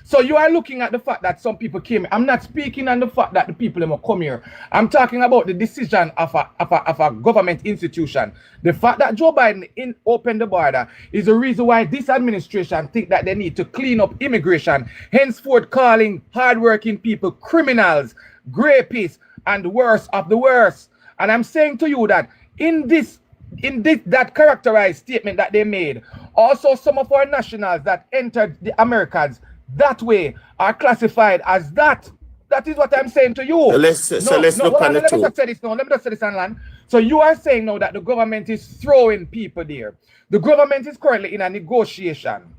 So you are looking at the fact that some people came. I'm not speaking on the fact that the people have come here. I'm talking about the decision of a government institution. The fact that Joe Biden opened the border is the reason why this administration think that they need to clean up immigration, henceforth calling hardworking people criminals, rapists, and worst of the worst. And I'm saying to you that in this that characterized statement that they made, also some of our nationals that entered the Americas that way are classified as that. That is what I'm saying to you. So let's look at the let me two. just say this now. Let me just say this, Anlan. So you are saying now that the government is throwing people there. The government is currently in a negotiation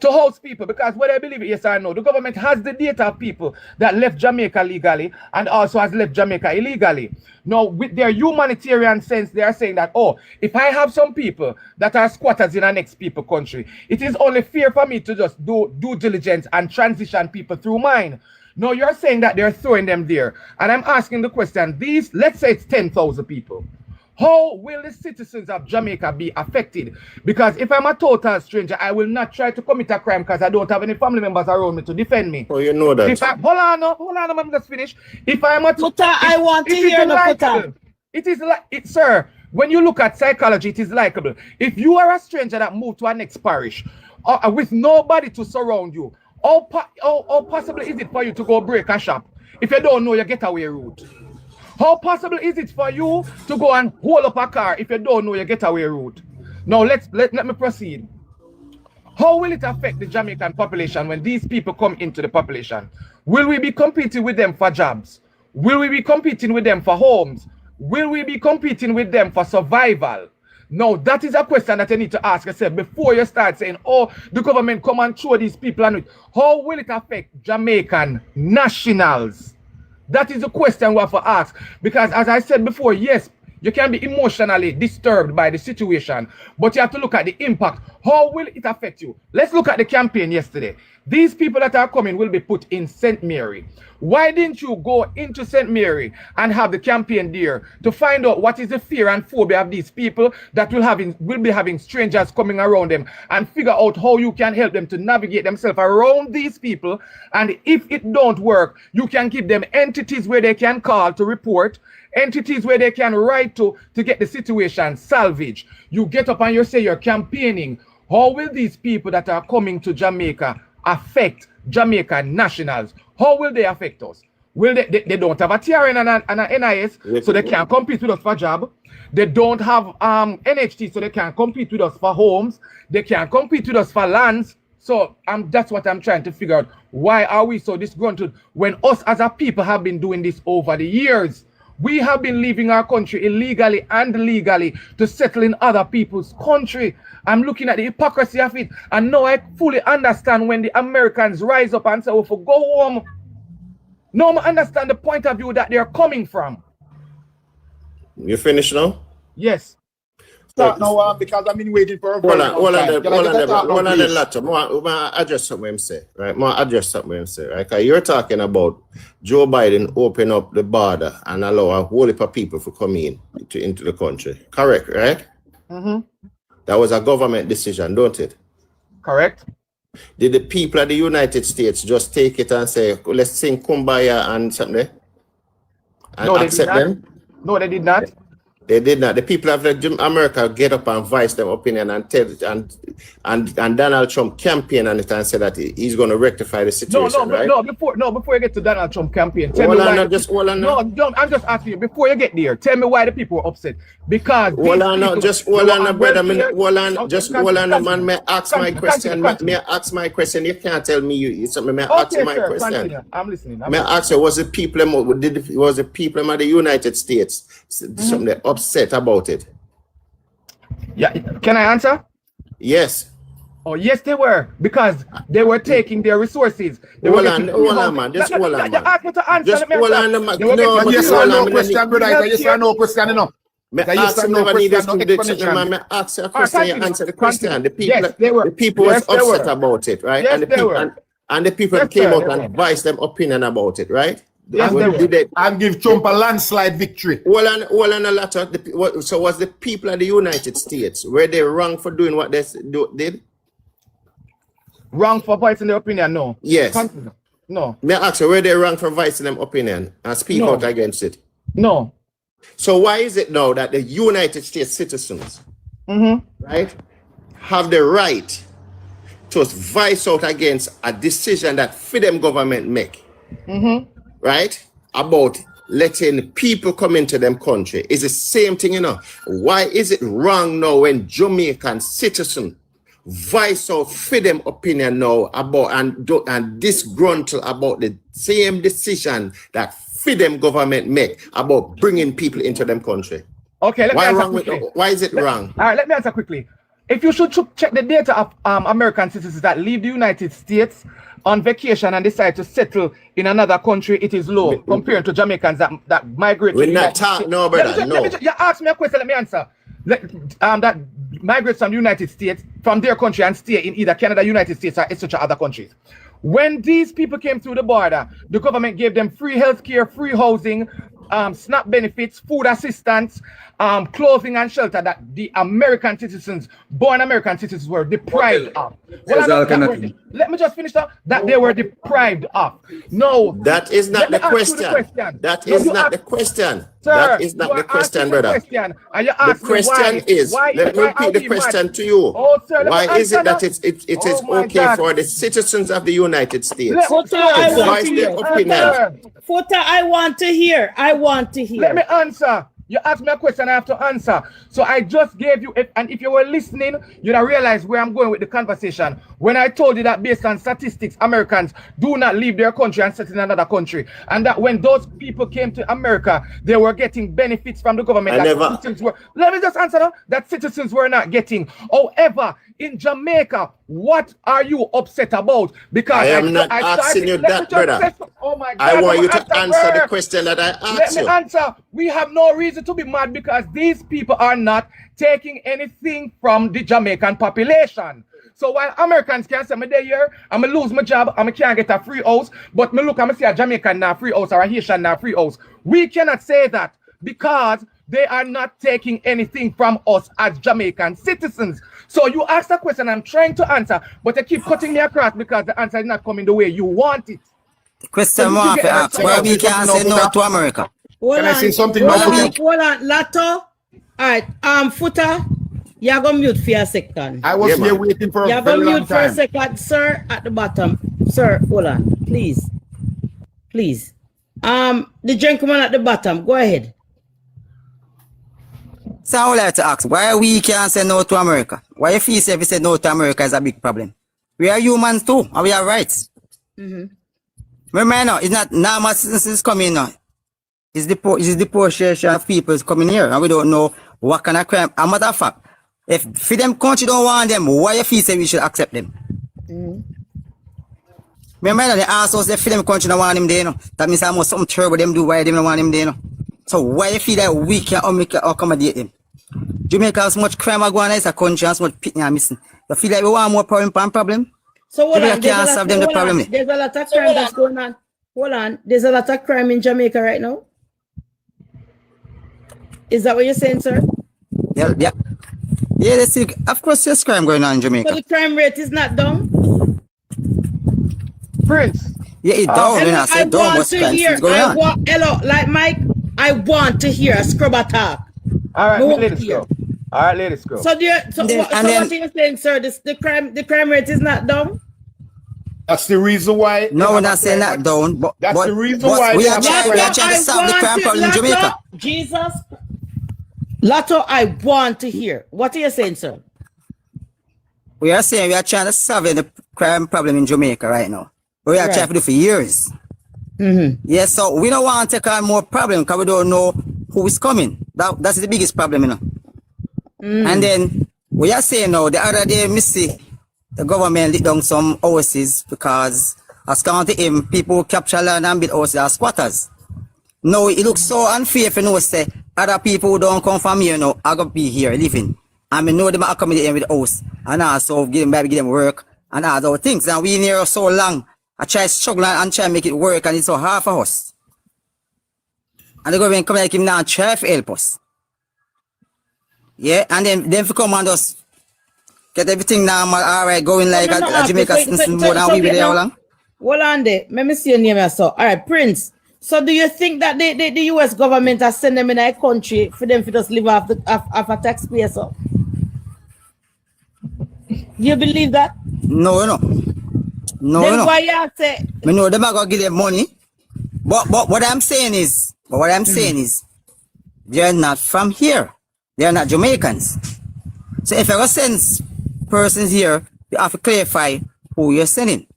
to host people, because whether I believe it, yes or no, the government has the data of people that left Jamaica legally and also has left Jamaica illegally. Now, with their humanitarian sense, they are saying that, oh, if I have some people that are squatters in a next people country, it is only fair for me to just do due diligence and transition people through mine. No, you're saying that they're throwing them there. And I'm asking the question, these, let's say it's 10,000 people. How will the citizens of Jamaica be affected? Because if I'm a total stranger, I will not try to commit a crime because I don't have any family members around me to defend me. Oh, you know that. Hold on, let me just finish. If I'm a I want to hear no Puta. It is like it, sir. When you look at psychology, it is likable. If you are a stranger that moved to a next parish with nobody to surround you, how possible is it for you to go break a shop if you don't know your getaway route? How possible is it for you to go and hold up a car if you don't know your getaway route? Now let me proceed. How will it affect the Jamaican population when these people come into the population? Will we be competing with them for jobs? Will we be competing with them for homes? Will we be competing with them for survival? No, that is a question that you need to ask yourself before you start saying, oh, the government come and throw these people on it. How will it affect Jamaican nationals? That is the question we have to ask. Because as I said before, yes, you can be emotionally disturbed by the situation, but you have to look at the impact. How will it affect you? Let's look at the campaign yesterday. These people that are coming will be put in St. Mary. Why didn't you go into St. Mary and have the campaign there to find out what is the fear and phobia of these people that will be having strangers coming around them, and figure out how you can help them to navigate themselves around these people? And if it don't work, you can give them entities where they can call to report, entities where they can write to get the situation salvaged. You get up and you say you're campaigning. How will these people that are coming to Jamaica affect Jamaican nationals? How will they affect us? Will they don't have a TRN and an NIS, so they can't compete with us for job. They don't have NHT, so they can't compete with us for homes. They can't compete with us for lands. So that's what I'm trying to figure out. Why are we so disgruntled when us as a people have been doing this over the years? We have been leaving our country illegally and legally to settle in other people's country. I'm looking at the hypocrisy of it, and now I fully understand when the Americans rise up and say, oh, for go home. Now I understand the point of view that they're coming from. You finished now? Yes. Start now, because I've been waiting for a Hold on, the latter. I address something I'm saying, right? Right? Because you're talking about Joe Biden open up the border and allow a whole heap of people to come into the country. Correct, right? Mm-hmm. That was a government decision, don't it? Correct. Did the people of the United States just take it and say, let's sing Kumbaya and something? And no, accept them? No, they did not. They did not. The people of America get up and voice their opinion and tell it, and Donald Trump campaign on it and say that he's going to rectify the situation. Before you get to Donald Trump campaign, I'm just asking you, before you get there, tell me why the people were upset. Because man. May I ask my question? May I ask my question? You can't tell me may I ask my question? Continue. I'm listening. May I ask you, was the people of the United States something upset about it? Yeah, can I answer? Yes. Oh, yes, they were, because they were taking their resources. Hold on, man. Just hold on, man. Ask me to answer. Just hold on, man. Yes or no question, brother. Yes or no question, you know. May I ask you a question, you answer the question. The people was upset about it, right? And the people came out and voiced them opinion about it, right? Yes, and give Trump a landslide victory. Well, on a lot of so was the people of the United States, were they wrong for doing what they did? Wrong for voicing their opinion? No. Yes. No. May I ask you, were they wrong for voicing them opinion and speak out against it? No. So why is it now that the United States citizens, right, have the right to voice out against a decision that freedom government make? Right? About letting people come into them country is the same thing, you know. Why is it wrong now when Jamaican citizens voice out freedom opinion now about and disgruntled about the same decision that freedom government make about bringing people into them country? Okay, let me answer quickly. Why is it wrong? All right, let me answer quickly. If you should check the data of American citizens that leave the United States on vacation and decide to settle in another country, it is low compared to Jamaicans that migrate. We're not talking, no, brother, no. You ask me a question, let me answer. That migrate from the United States, from their country and stay in either Canada, United States, or etc. other countries. When these people came through the border, the government gave them free healthcare, free housing, SNAP benefits, food assistance, clothing and shelter that the American citizens, born American citizens, were deprived of. Let me just finish that they were deprived of. No. That is not the question. That is not the question. That is not the question, brother. The question is, let me repeat the question to you. Why is it that it is okay for the citizens of the United States to voice their opinion? Footer, I want to hear. I want to hear. Let me answer. You asked me a question, I have to answer. So I just gave you, and if you were listening, you'd have realized where I'm going with the conversation. When I told you that based on statistics, Americans do not leave their country and settle in another country. And that when those people came to America, they were getting benefits from the government. Let me just answer that. That citizens were not getting. However, in Jamaica, what are you upset about? Because I am not asking you that, brother. Oh my God, I want you to answer the question that I asked you. Let me answer. We have no reason to be mad because these people are not taking anything from the Jamaican population. So while Americans can say, I'm there here, I'm going to lose my job, I can't get a free house, but me look, I'm going to see a Jamaican now free house or a Haitian now free house. We cannot say that because they are not taking anything from us as Jamaican citizens. So you asked a question, I'm trying to answer, but they keep cutting me across because the answer is not coming the way you want it. The question more to ask, why we can't say no to America? Can I say something? Hold on, Lato. All right, Footer, you're going to mute for a second. I was here waiting for a very long time. You're going to mute for a second, sir, at the bottom. Sir, hold on, please. Please. The gentleman at the bottom, go ahead. So I would like to ask, why we can't say no to America? Why if we say no to America is a big problem? We are humans too, and we have rights. Remember now, it's not normal citizens coming now. It's the deportation of people coming here, and we don't know what kind of crime. A matter of fact, if for them country don't want them, why if we say we should accept them? Remember now, they ask us if for them country don't want them there, you know? That means almost something terrible them do, why they don't want them there, you know? So why you feel that we can accommodate them? Jamaica has so much crime going on, it's a country, and so much picking and missing. You feel like we want more problem? So Jamaica can't solve them the problem. There's a lot of crime that's going on. Hold on. There's a lot of crime in Jamaica right now. Is that what you're saying, sir? Yeah. Yeah, of course there's crime going on in Jamaica. So the crime rate is not down? Prince. Yeah, it's down. I said down, but crime is going on. Hello, like Mike, I want to hear a scrubber talk. All right, let us go. All right, let us go. So, what are you saying, sir? The crime rate is not down? That's the reason why. No, we're not saying that down. But that's the reason why we are trying to solve the crime problem in Jamaica. Jesus. Lato, I want to hear. What are you saying, sir? We are saying we are trying to solve the crime problem in Jamaica right now. We are trying to do for years. Yes, so we don't want to take on more problem because we don't know who is coming. That's the biggest problem, you know. And then we are saying now, the other day, Missy, the government lit down some houses because as county him, people capture land and build houses as squatters. Now it looks so unfair if you know say other people who don't come from here, you know, are gonna be here living. And we know them accommodate them with the house and also give them work and all those things. And we in here so long, I try struggle and try to make it work and it's so hard for us. And the government come like him now and try to help us. Yeah, and then if you come and just get everything normal, all right, going like a Jamaica since more than we be there how long? Hold on there. Let me see your name also. All right, Prince. So do you think that the US government has sent them in a country for them to just live off a taxpayer? So you believe that? No. Then why you say? Me know them are gonna give them money. But what I'm saying is But what I'm saying is, they're not from here. They're not Jamaicans. So if I send persons here, you have to clarify who you're sending.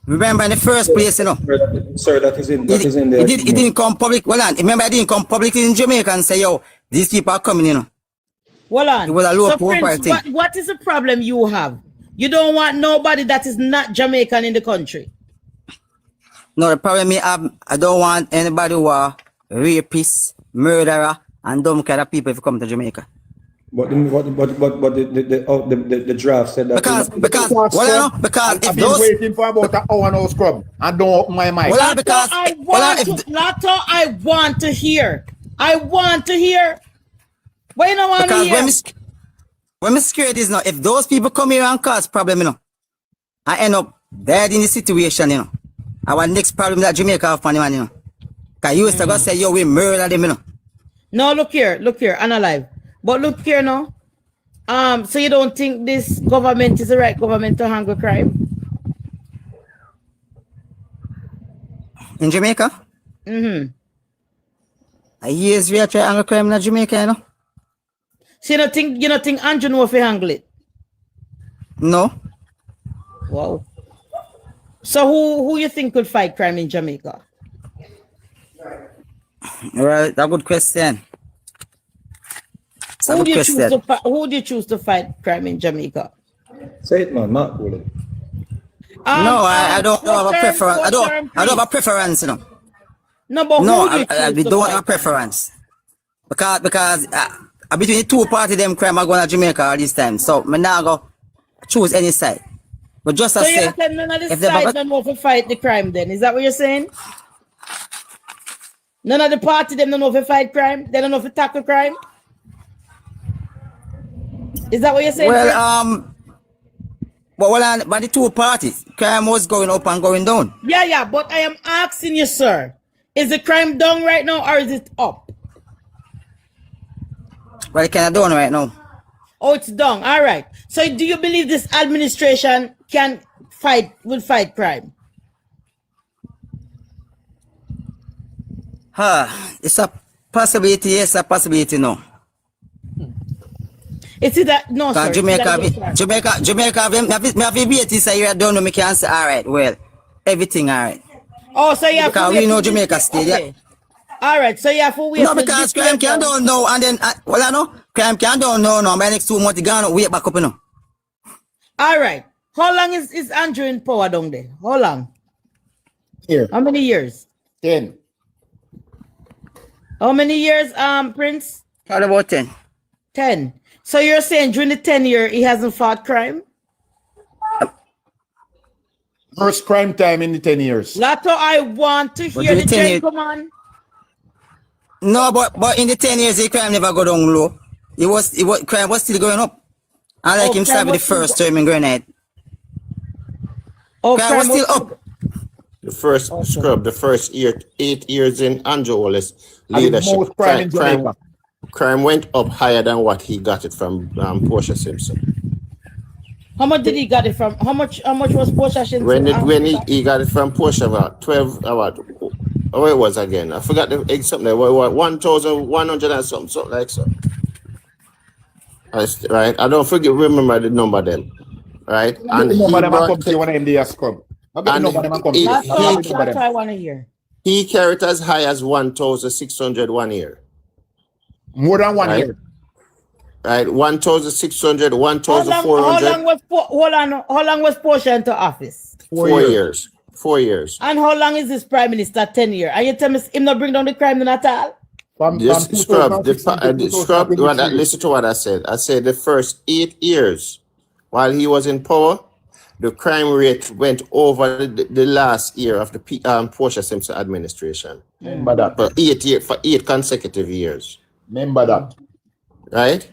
Remember in the first place, you know, Sir, that is in it there. didn't come public. Well, remember, I didn't come publicly in Jamaica and say, yo, these people are coming, you know. Hold on. It was a low So, profile Prince, thing. what is the problem you have? You don't want nobody that is not Jamaican in the country. No, the problem I don't want anybody who are rapists, murderer, and dumb kind of people if you come to Jamaica. But the draft said that Because I've if been those waiting for about an hour now, Scrub, and don't open my mic. well, because I want to hear. I want to hear. Why you don't want to because hear? when me scared is now, if those people come here and cause problem, you know, I end up dead in the situation, you know. Our next problem that Jamaica have for man, you know. Cause you used to go say, yo, we murder them, you know. No, look here, and alive. But look here now. So you don't think this government is the right government to handle crime? In Jamaica? Mm-hmm. Years we are trying to handle crime in Jamaica, you know. So you don't think Andrew know if he handle it? No. Wow. So who you think could fight crime in Jamaica? Well, that's a good question. Who do you choose to fight crime in Jamaica? Say it, man. Mark Woolley. No, I don't have a preference. I don't have a preference, you know. No, but no, who do you choose we don't have a preference. Because between the two parties, them crime are going to Jamaica all this time. So me not go choose any side. But just to say, so none of the side don't know to fight the crime then. Is that what you're saying? None of the party them don't know to fight crime? They don't know to tackle crime? Is that what you're saying? Well, but the two parties, crime was going up and going down. Yeah, but I am asking you, sir, is the crime down right now or is it up? Well, it's kind of down right now. Oh, it's down. All right. So do you believe this administration will fight crime? It's a possibility, yes, a possibility, no. It's that no, sir. Jamaica, me have to wait this year. I don't know. Me can say, all right, well, everything all right. Oh, so you have because to wait we know Jamaica State. Okay. Yeah. All right, so you have to wait. No, because crime can don't know, and then well, I know crime can don't know. No, by next 2 months, gonna wait back up, you know. All right. How long is Andrew in power down there? How long? Here. How many years? 10. How many years, Prince? How about 10? 10. So you're saying during the 10 year he hasn't fought crime? First crime time in the 10 years. Lato, I want to hear the gentleman. No, but in the 10 years, the crime never go down low. Crime was still going up. Unlike him started the first term in Grenade. Crime was still up. The first scrub, the first 8 years in Andrew Wallace leadership, crime went up higher than what he got it from Portia Simpson. How much did he got it from? How much was Portia Simpson? When he got it from Portia, about 12, oh, it was again. I forgot the something. 1,100 and something like so. Right, I don't remember the number then. Right, and I want to hear. He carried as high as 1,600 1 year. More than 1 year. Right, 1,600, 1,400. How long was Portia into office? 4 years. 4 years. And how long is this prime minister? 10 years. And you tell me him not bring down the crime at all? Yes, scrub. Listen to what I said. I said the first 8 years while he was in power, the crime rate went over the last year of the Portia Simpson administration. Remember that. For 8 consecutive years. Remember that. Right?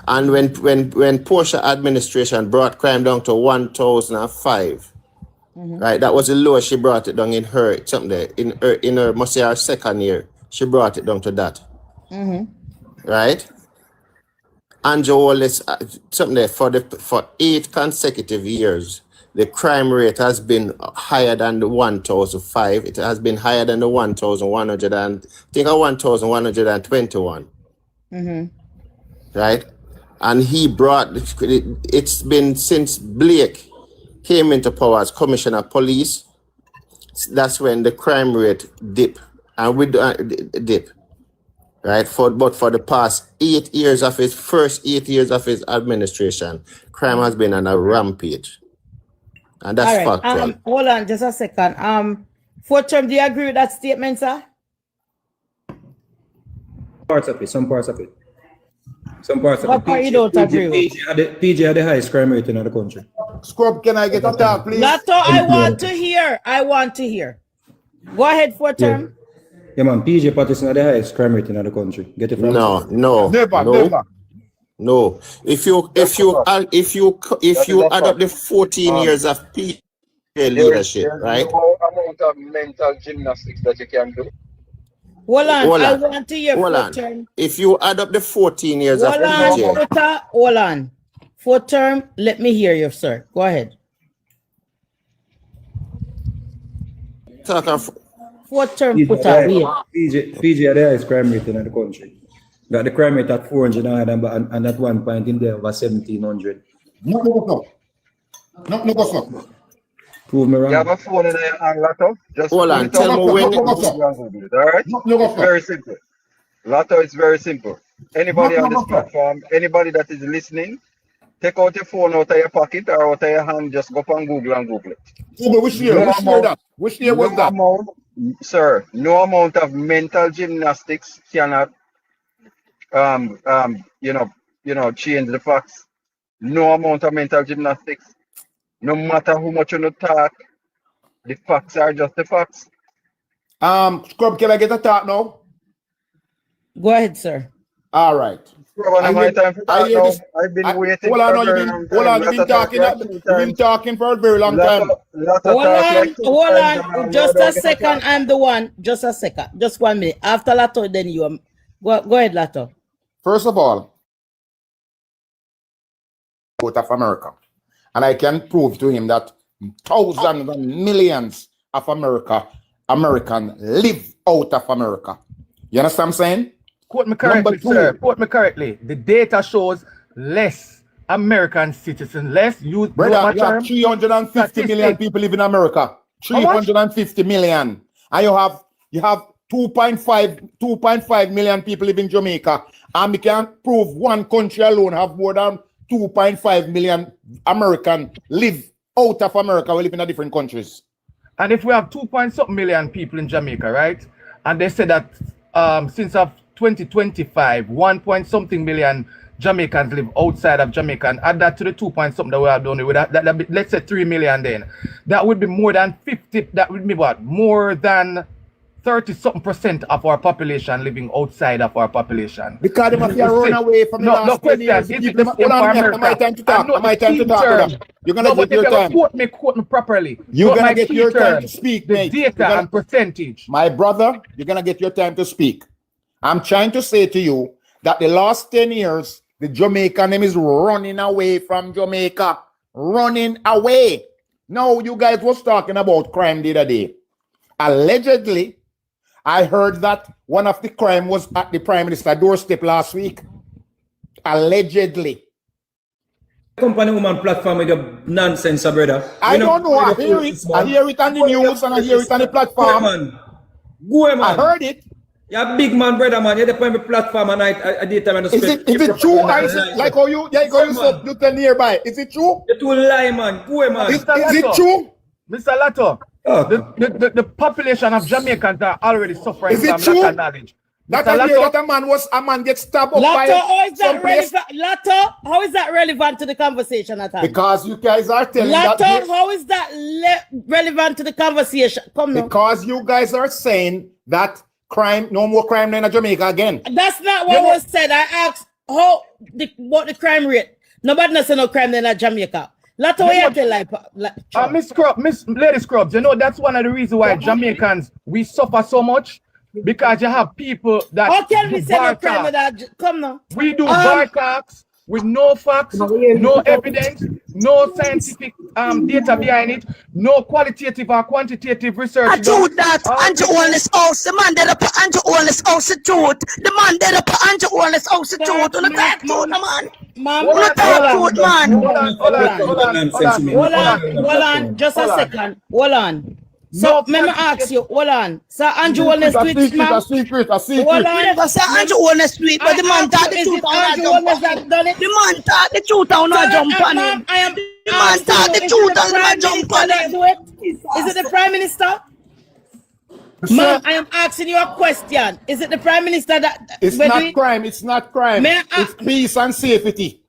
And when Portia administration brought crime down to 1,005, right? That was the lowest she brought it down in her must say her second year. She brought it down to that. Right? Andrew Wallace, something there for 8 consecutive years, the crime rate has been higher than the 1,005. It has been higher than the 1,100 and I think 1,121. Right? And he brought it's been since Blake came into power as commissioner of police. That's when the crime rate dip and we dip. Right? But for the past 8 years of his first 8 years of his administration, crime has been on a rampage. And that's factual. Hold on just a second. Fourth term, do you agree with that statement, sir? Parts of it, some parts of it. Some parts of What it. part you don't agree with? PJ had the highest crime rate in the country. Scrub, can I get a talk, please? Lato, I want to hear. I want to hear. Go ahead, fourth term. Yeah, man. PJ Patterson had the highest crime rate in the country. Get it from Never. No. If you add up the 14 years of PJ leadership, right? No amount of mental gymnastics that you can do. Hold on. I want to hear fourth term. If you add up the 14 years of PJ. Hold on. Fourth term, let me hear you, sir. Go ahead. Fourth term, PJ had the highest crime rate in the country. Got the crime rate at 400 and at one point in there over 1,700. No. Prove me wrong. You have a phone in your hand, Lato? Just hold on, tell me when. Alright? Very simple. Lato, it's very simple. Anybody on this platform, anybody that is listening, take out your phone out of your pocket or out of your hand, just go up on Google and Google it. Google, which year was that? Sir, no amount of mental gymnastics cannot change the facts. No amount of mental gymnastics. No matter how much you talk, the facts are just the facts. Scrub, can I get a talk now? Go ahead, sir. All right. I've been waiting. You've been talking for a very long time. Hold on. Just a second. I'm the one. Just a second. Just 1 minute. After Lato, then you. Go ahead, Lato. First of all, out of America. And I can prove to him that thousands and millions of Americans live out of America. You understand what I'm saying? Quote me correctly, sir. Quote me correctly. The data shows less American citizens, less youth. Brother, you have 350 million people live in America. 350 million. And you have 2.5 million people live in Jamaica. And we can prove one country alone have more than 2.5 million American live out of America. We live in different countries. And if we have 2.something million people in Jamaica, right? And they said that since of 2025, 1.something million Jamaicans live outside of Jamaica, and add that to the 2.something that we have done with that, let's say 3 million then. That would be more than 50, that would be what? More than 30-something% of our population living outside of our population. Because they must be run away from the last 10 years. Is it the same for America? My time to talk. My time to talk. You're going to get your time. Quote me properly. You're going to get your time to speak, mate. The data and percentage. My brother, you're going to get your time to speak. I'm trying to say to you that the last 10 years, the Jamaican name is running away from Jamaica. Running away. Now, you guys was talking about crime the other day. Allegedly, I heard that one of the crime was at the Prime Minister's doorstep last week. Allegedly. Company woman platform with your nonsense, brother. I don't know. I hear it. I hear it on the news and I hear it on the platform. Go, man. I heard it. You're a big man, brother, man. You're the prime platform and I did time. Is it true? Like how you said, look nearby. Is it true? You're too lie, man. Go, man. Is it true? Mr. Lato, the population of Jamaicans are already suffering from lack of knowledge. That a man gets stabbed up by Lato, how is that relevant to the conversation at hand? Because you guys are telling Lato, how is that relevant to the conversation? Come now. Because you guys are saying that no more crime in Jamaica again. That's not what was said. I asked what the crime rate. Nobody knows no crime in Jamaica. Lato, Miss Lady Scrubs, you know that's one of the reasons why Jamaicans we suffer so much. Because you have people that how can we say no crime with that? Come now. We do bar talks with no facts, no evidence, no scientific data behind it, no qualitative or quantitative research. I do that, and you own this house, the man that up and you own this house to it. The man that up and you own this house to it. On the back to it, man. Ma'am, On the back to it, man. Hold on, just a second. Hold on. So, let me ask you, hold on. So, Andrew on the street, ma'am. A secret. Hold on. Never say Andrew on the street, but the man thought the truth and not jump on him. The man thought the truth and not jump on him. The man thought the truth and not jump on him. Is it the Prime Minister? Ma'am, I am asking you a question. Is it the Prime Minister that... It's not crime. It's not crime. It's peace and safety.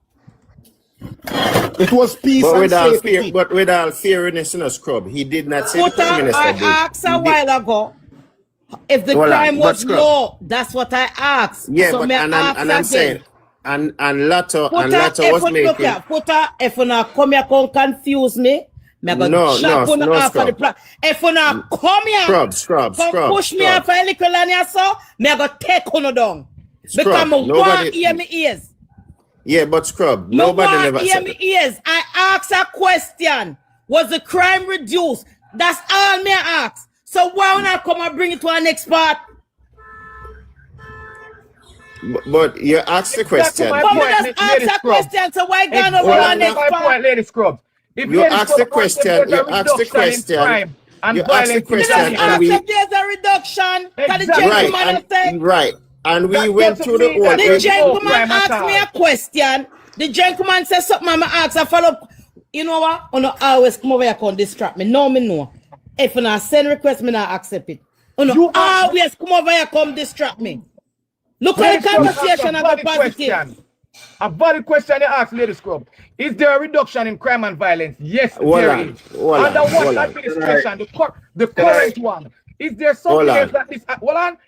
It was peace and safety. But with all fairness in a scrub, he did not say the Prime Minister I did. asked a while ago if the crime was low. That's what I asked. Yeah, so but I'm saying, and Lato was making. If you not come here, come confuse me. If you not come here, come push me off a little and you so, me go take on down. Because I want hear me ears. Yeah, but scrub. Nobody never hear me ears. I asked a question. Was the crime reduced? That's all me ask. So why when I come and bring it to our next part? But you asked the question. But we just ask a question. So why gone over our next part? Lady Scrub. You asked the question. You asked the question. You asked the question, and we. There's a reduction. Right. And we went through the order. The gentleman asked me a question. The gentleman said something. I'm ask a follow up. You know what? I don't always come over here and distract me. No, me know. If I send request, me not accept it. You always come over here and distract me. Look at the conversation I got positive. A valid question you asked, Lady Scrub. Is there a reduction in crime and violence? Yes, there is. Under what administration? The current one. Is there something else that this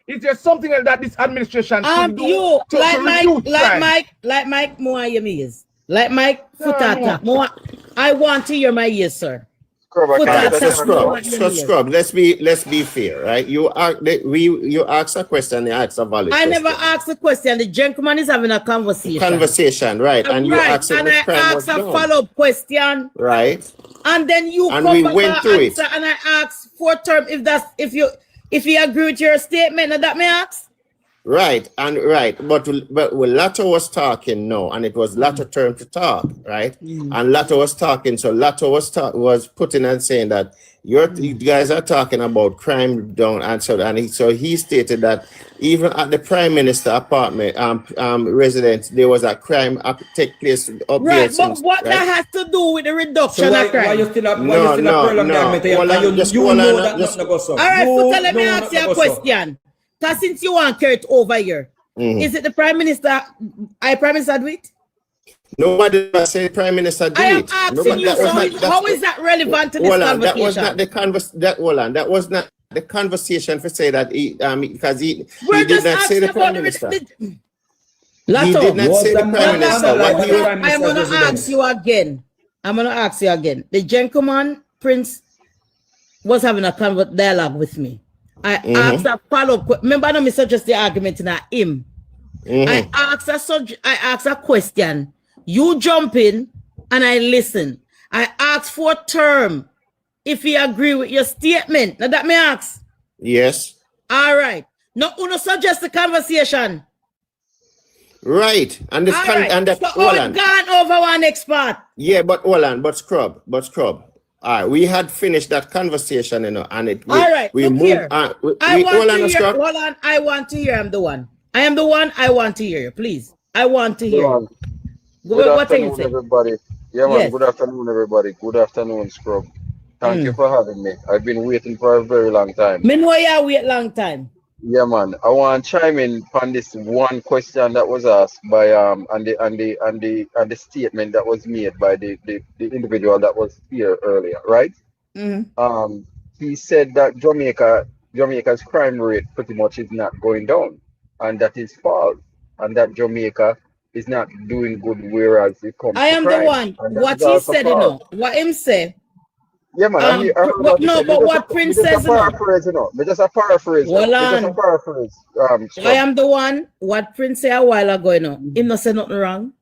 Is there something else that this administration should do to reduce crime? Like Mike, more your ears. Like Mike, foot more. I want to hear my ears, sir. Scrub. Let's be fair, right? You ask a question, you ask a valid question. I never asked a question. The gentleman is having a conversation. Right? And you asked and I asked a follow-up question. Right. And then you and we went through it. And I asked for term if you agree with your statement, and that may ask. Right. But Lato was talking now, and it was Lato turn to talk, right? And Lato was talking, so Lato was putting and saying that you guys are talking about crime down, and so he stated that even at the Prime Minister apartment residence, there was a crime take place up there. Right, but what that has to do with the reduction of crime? Why you still prolong that? You know that nothing goes on. All right, so let me ask you a question. Because since you want to carry it over here, is it the Prime Minister? Prime Minister do it? Nobody said Prime Minister did it. I am asking you, how is that relevant to this conversation? That was not the that was not the conversation for say that because he did not say the Prime Minister. He did not say the Prime Minister. I'm going to ask you again. The gentleman, Prince, was having a dialogue with me. I asked a follow-up. Remember, I don't suggest the argument in him. I asked a question. You jump in and I listen. I asked for a term if he agree with your statement. Now that may ask. Yes. All right. No, uno suggest the conversation. Right. And this and that so gone over one expert. Yeah, but scrub. All right, we had finished that conversation, and it. All right, we moved. Hold on, I want to hear. I'm the one. I am the one. I want to hear you. Please, I want to hear. Good afternoon, everybody. Yeah, man. Yes. Good afternoon, everybody. Good afternoon, Scrub. Thank you for having me. I've been waiting for a very long time. Me know you wait long time. Yeah, man. I want to chime in on this one question that was asked by and the statement that was made by the individual that was here earlier, right? He said that Jamaica's crime rate pretty much is not going down, and that is false, and that Jamaica is not doing good, whereas it comes I am crime, the one. What he said, what him say. Yeah, man. But what Prince says, just a paraphrase. Hold on. I am the one. What Prince said a while ago, him not say nothing wrong.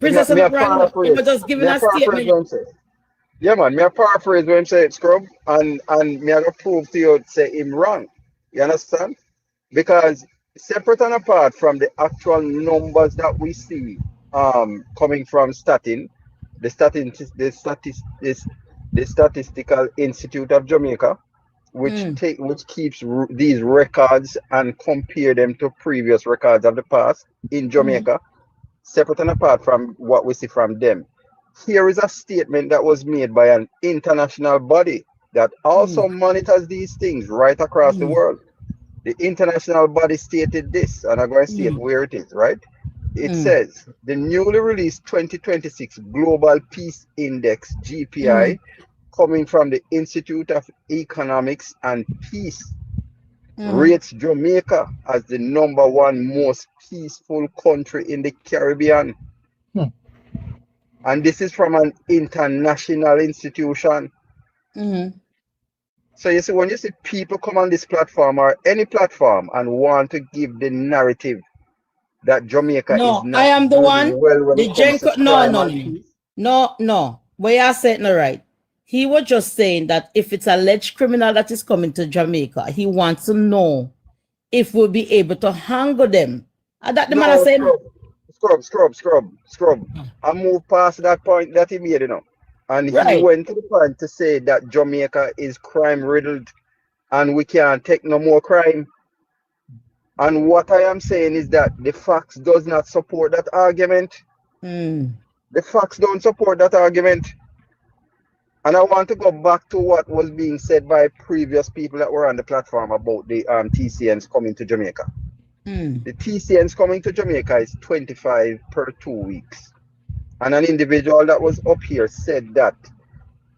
Prince said nothing wrong. He was just giving a statement. Yeah, man, me a paraphrase when him say it, Scrub, and me I go prove to you say him wrong. You understand? Because separate and apart from the actual numbers that we see coming from the Statistical Institute of Jamaica, which keeps these records and compare them to previous records of the past in Jamaica, separate and apart from what we see from them. Here is a statement that was made by an international body that also monitors these things right across the world. The international body stated this, and I'm going to state where it is, right? It says the newly released 2026 Global Peace Index, GPI, coming from the Institute of Economics and Peace, rates Jamaica as the #1 most peaceful country in the Caribbean. And this is from an international institution. So you see, when you see people come on this platform or any platform and want to give the narrative that Jamaica is not I am the one. well when The it comes to crime no. What you said no right. He was just saying that if it's alleged criminal that is coming to Jamaica, he wants to know if we'll be able to handle them. That the man is saying. Scrub. I moved past that point that he made, you know. And he went to the point to say that Jamaica is crime riddled and we can't take no more crime. And what I am saying is that the facts does not support that argument. The facts don't support that argument. And I want to go back to what was being said by previous people that were on the platform about the TCNs coming to Jamaica. The TCNs coming to Jamaica is 25 per 2 weeks. And an individual that was up here said that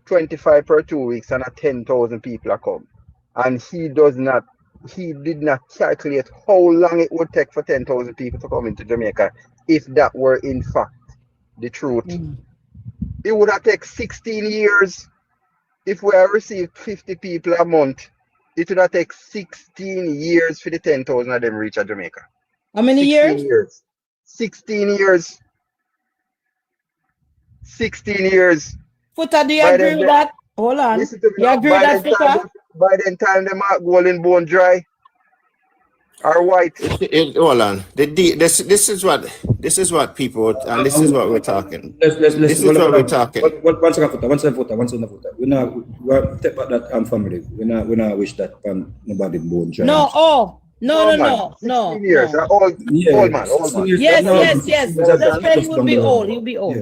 25 per 2 weeks and 10,000 people are come. And he did not calculate how long it would take for 10,000 people to come into Jamaica if that were in fact the truth. It would have taken 16 years. If we have received 50 people a month, it would have taken 16 years for the 10,000 of them reach Jamaica. How many years? 16 years. 16 years. Footer, do you agree with that? Hold on. Listen to me. You agree with that, Footer? By the time them are golden bone dry or white. Hold on. This is what people, and this is what we're talking. This is what we're talking. One second, Footer. We're take back that family. We not wish that nobody bone dry. No. No. 16 years. Old man. Yes. The friend will be old. He'll be old.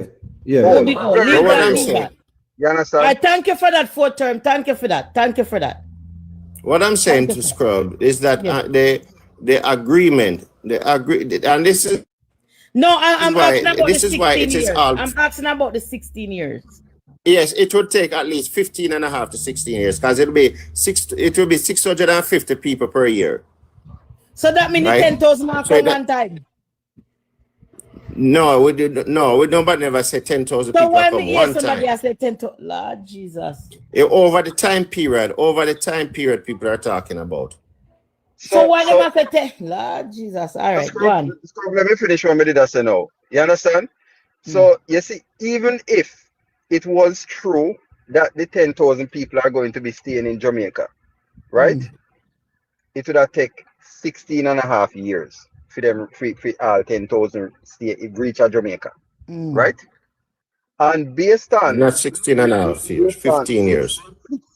Yeah. He'll be old. Leave that. You understand? I thank you for that fourth term. Thank you for that. What I'm saying to Scrub is that the agreement, and this is I'm asking about this the is why 16 it is years. all. I'm asking about the 16 years. Yes, it would take at least 15 and a half to 16 years because it will be 650 people per year. So that means right? 10,000 after one time. No, we nobody never said 10,000 people why come me one somebody time. has said 10,000? Lord Jesus. Over the time period people are talking about. So why never said 10? Lord Jesus. All right, go on. Let me finish what I did say now. You understand? So you see, even if it was true that the 10,000 people are going to be staying in Jamaica, right? It would have taken 16 and a half years for them for all 10,000 reach Jamaica, right? And based on not 16 and a half years, 15 years.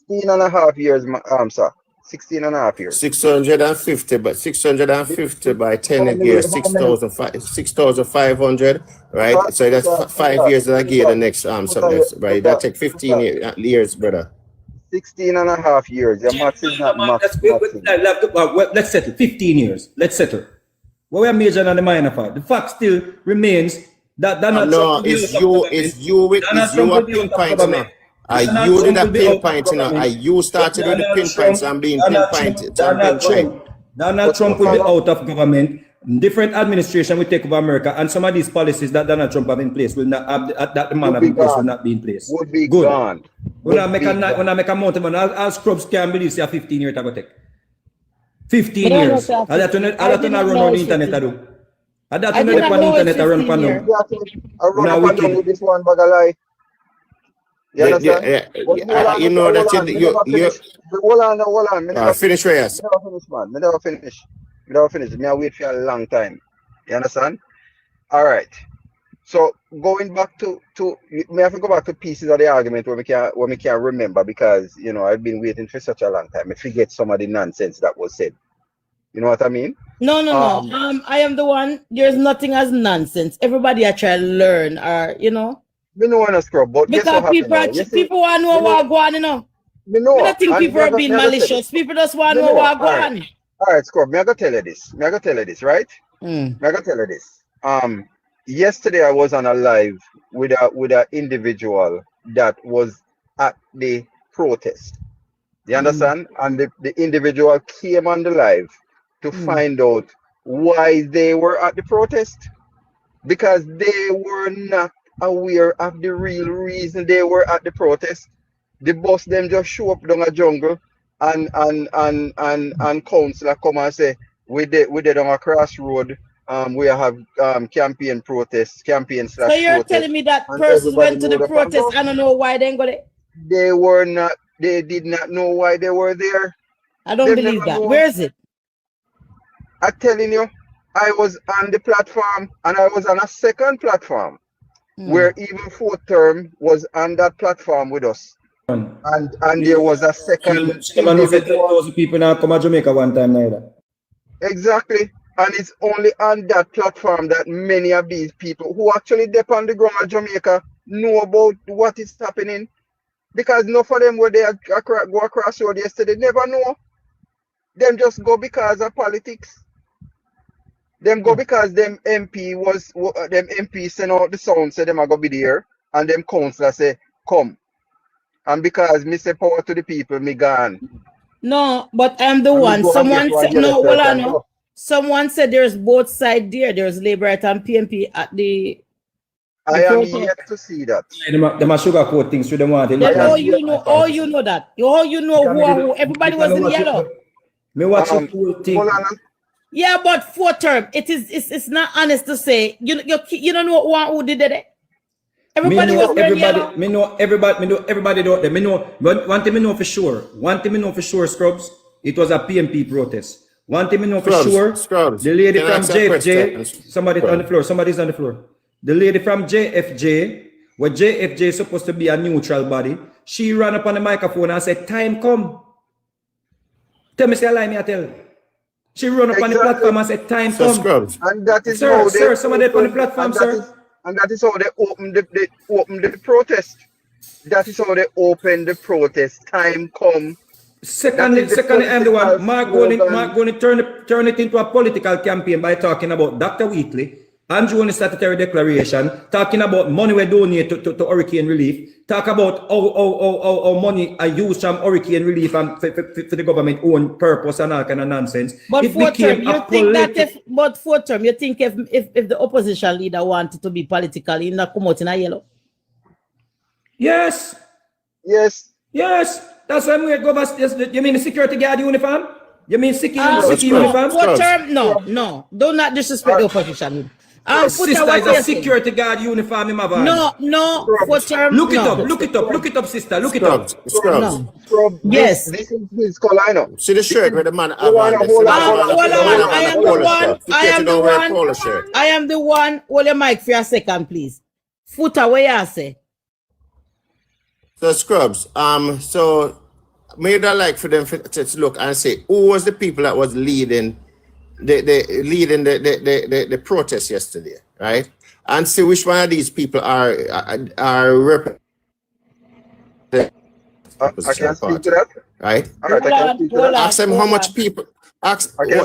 16 and a half years, sir. 16 and a half years. 650 by 10 years, 6,500, right? So that's 5 years that I give the next something, right? That take 15 years, brother. 16 and a half years. Your maths is not maths. Let's settle 15 years. Let's settle. What we are major on the minor part. The fact still remains that Donald Trump is you a pinpoint enough. You did a pinpoint enough. You started with the pinpoints and being pinpointed. Donald Trump will be out of government. Different administration will take over America, and some of these policies that Donald Trump have in place will not have that the man have in place will not be in place. Would be good. Gone. When I make a mountain, all scrubs can believe say 15 years to take. 15 years. I don't run on the internet. I don't know the internet run on with this one bag of lie. You understand? But hold on, you know hold that on. Me never finish. Hold on. Me never finish, Reyes. Me never finish, man. Me never finish. Me never finish. Me I wait for a long time. You understand? All right. So going back to me have to go back to pieces of the argument where we can remember, because you know I've been waiting for such a long time. I forget some of the nonsense that was said. You know what I mean? No. I am the one. There's nothing as nonsense. Everybody I try to learn, or you know. Me know on a scrub, but guess Because what happened now? people want to know what going on, you know. Me know. I don't think And people are being malicious. People just want to know what going on. All right, scrub. Me I go tell you this. Right? Me I go tell you this. Yesterday I was on a live with a individual that was at the protest. You understand? And the individual came on the live to find out why they were at the protest, because they were not aware of the real reason they were at the protest. The boss them just show up down a jungle and councillor come and say we did on a crossroad. We have campaign protests, campaign / So you're protest, telling me that persons went to the protest, I don't know why they ain't got it. They did not know why they were there. I don't believe that. Where is it? I'm telling you, I was on the platform and I was on a second platform where even fourth term was on that platform with us. And there was a second. Those people now come to Jamaica one time neither. Exactly. And it's only on that platform that many of these people who actually dip on the ground of Jamaica know about what is happening. Because none of them were there go across the road yesterday, never know. Them just go because of politics. Them go because them MP send out the sound, say them are gonna be there, and them councillor say, come. And because me say power to the people, me gone. No, but I'm the one. Someone said no, well I know. Someone said there's both sides there. There's Labour and PNP at the I am yet to see that. Them a sugarcoat things with them want. Oh, you know that. Oh, you know who everybody was in yellow. Me watch the whole thing. Yeah, but fourth term, it's not honest to say. You don't know who did it. Everybody was wearing yellow. Me know everybody out there. Me know one thing me know for sure. One thing me know for sure, Scrubs. It was a PNP protest. One thing me know for sure. Scrubs. The lady from JFJ. Somebody's on the floor. Somebody's on the floor. The lady from JFJ, where JFJ is supposed to be a neutral body, she ran up on the microphone and said, "Time come." Tell me, say a lie, me I tell. She ran up on the platform and said, "Time come." Scrubs. And that is sir, somebody on the platform, sir. And that is how they opened the protest. That is how they opened the protest. Time come. Secondly, I'm the one. Mark going to turn it into a political campaign by talking about Dr. Wheatley and June statutory declaration, talking about money we donate to hurricane relief, talk about how money are used from hurricane relief and for the government own purpose and all kind of nonsense. But fourth term, you think that if the opposition leader wanted to be political, he not come out in a yellow? Yes. That's why we go back. You mean the security guard uniform? You mean security uniform? Fourth term, no. Do not disrespect the opposition. Sister is a security guard uniform in my van. No, fourth term. Look it up, sister. Look it up. Scrubs. Yes. This is his call, I know. See the shirt where the man have Hold on. I am the one. Hold your mic for a second, please. Footer, where you say? So Scrubs, so made I like for them to look and say who was the people that was leading the protest yesterday, right? And see which one of these people are representing. I can speak to that. Right? All right, I can speak to that. Ask them how much people. Ask them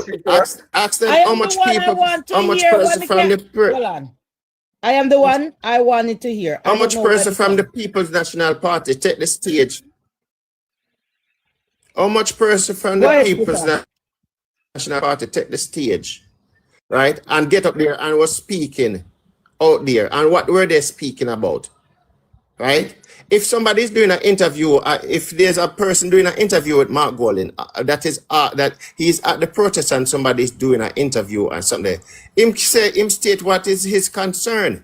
how much people. How much person from the. I am the one I wanted to hear. How much person from the People's National Party take the stage? How much person from the People's National Party take the stage, right? And get up there and was speaking out there. And what were they speaking about, right? If somebody's doing an interview, if there's a person doing an interview with Mark Golding, that he's at the protest and somebody's doing an interview and something, him state what is his concern,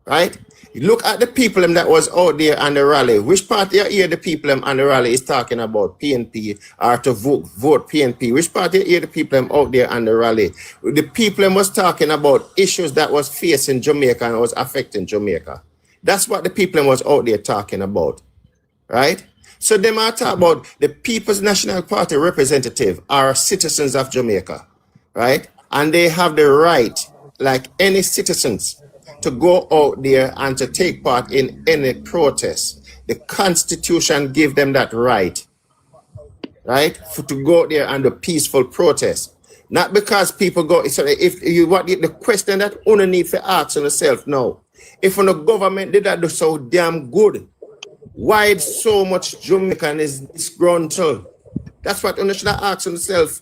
right? Look at the people them that was out there on the rally. Which party you hear the people them on the rally is talking about PNP or to vote PNP? Which party you hear the people them out there on the rally? The people them was talking about issues that was facing Jamaica and was affecting Jamaica. That's what the people them was out there talking about, right? So them are talking about the People's National Party representative are citizens of Jamaica, right? And they have the right, like any citizens, to go out there and to take part in any protest. The Constitution gives them that right, right? To go out there and do peaceful protest. Not because people go, so if you want the question that only need to ask yourself now, if the government did that do so damn good, why is so much Jamaican is disgruntled? That's what you should ask yourself.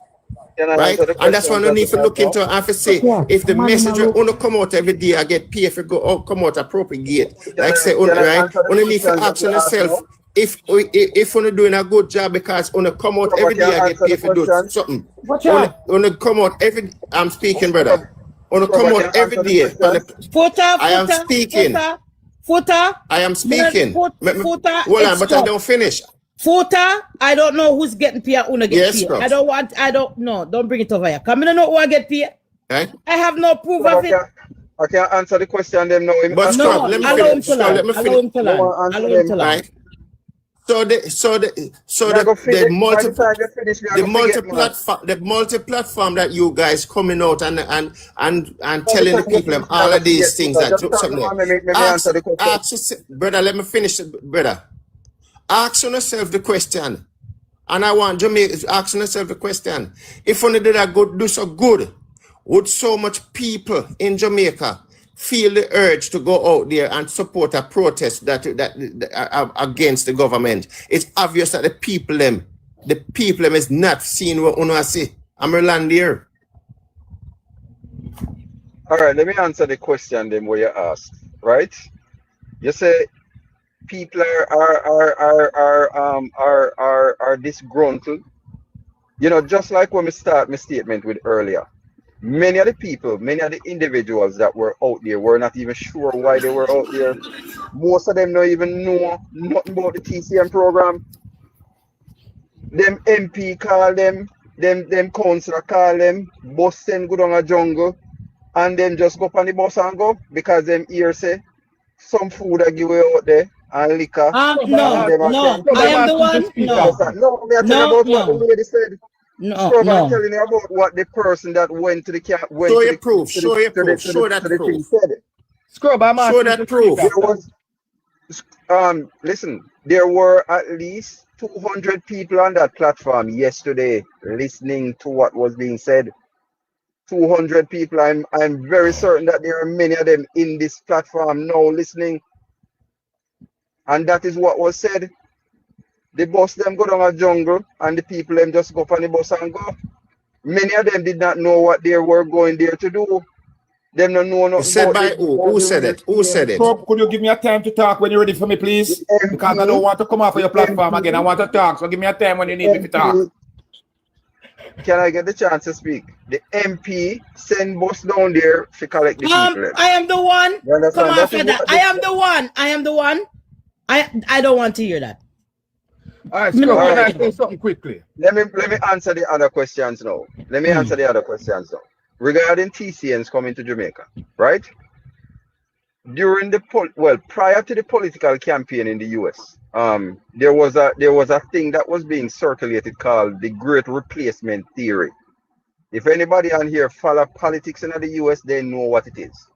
Right? And that's what you need to look into and to say, if the messenger only come out every day, I get paid for go out, come out appropriate. Like say, right? Only need to ask yourself, if you're doing a good job because only come out every day, I get paid for do something. Only come out every, I'm speaking, brother. Only come out every day. I am speaking. I am speaking. Hold on, but I don't finish. Footer, I don't know who's getting paid, who not get paid. I don't know. Don't bring it over here. Come in and know who I get paid. Right? I have no proof of it. I can't answer the question them now. But no, let me allow him finish. to land. Allow him to land. Allow him to land. Right? So the multi-platform that you guys coming out and telling the people all of these things that brother, let me finish, brother. Ask yourself the question, and I want Jamaica ask yourself the question: if only did I do so good, would so much people in Jamaica feel the urge to go out there and support a protest that against the government? It's obvious that the people is not seeing what I see. I'm a land here. All right, let me answer the question then where you asked. Right? You say people are disgruntled. You know, just like when we start my statement with earlier. Many of the people, many of the individuals that were out there were not even sure why they were out there. Most of them don't even know nothing about the TCN program. Them MP call them councillor call them, bus send go down a jungle, and them just go up on the bus and go because them here say some food I give away out there and liquor. No, I am the one. No, me tell you about what the lady said. No. I'm telling you about what the person that went to the camp went show to your the proof. to Show the, your to the, proof. to Show the, that to the proof. thing said it. Scrub, I'm show that proof. There was, listen, there were at least 200 people on that platform yesterday listening to what was being said. 200 people. I'm very certain that there are many of them in this platform now listening. And that is what was said. The bus them go down a jungle and the people them just go up on the bus and go. Many of them did not know what they were going there to do. Them don't know nothing. Said by who? Who said it? Who said it? So could you give me a time to talk when you're ready for me, please? Because I don't want to come off of your platform again. I want to talk. So give me a time when you need me to talk. Can I get the chance to speak? The MP send bus down there to collect the people. I am the one. Come after that. I am the one. I am the one. I don't want to hear that. All right, so I say something quickly. Let me answer the other questions now. Regarding TCNs coming to Jamaica, right? During the prior to the political campaign in the US, there was a thing that was being circulated called the Great Replacement Theory. If anybody on here follow politics in the US, they know what it is.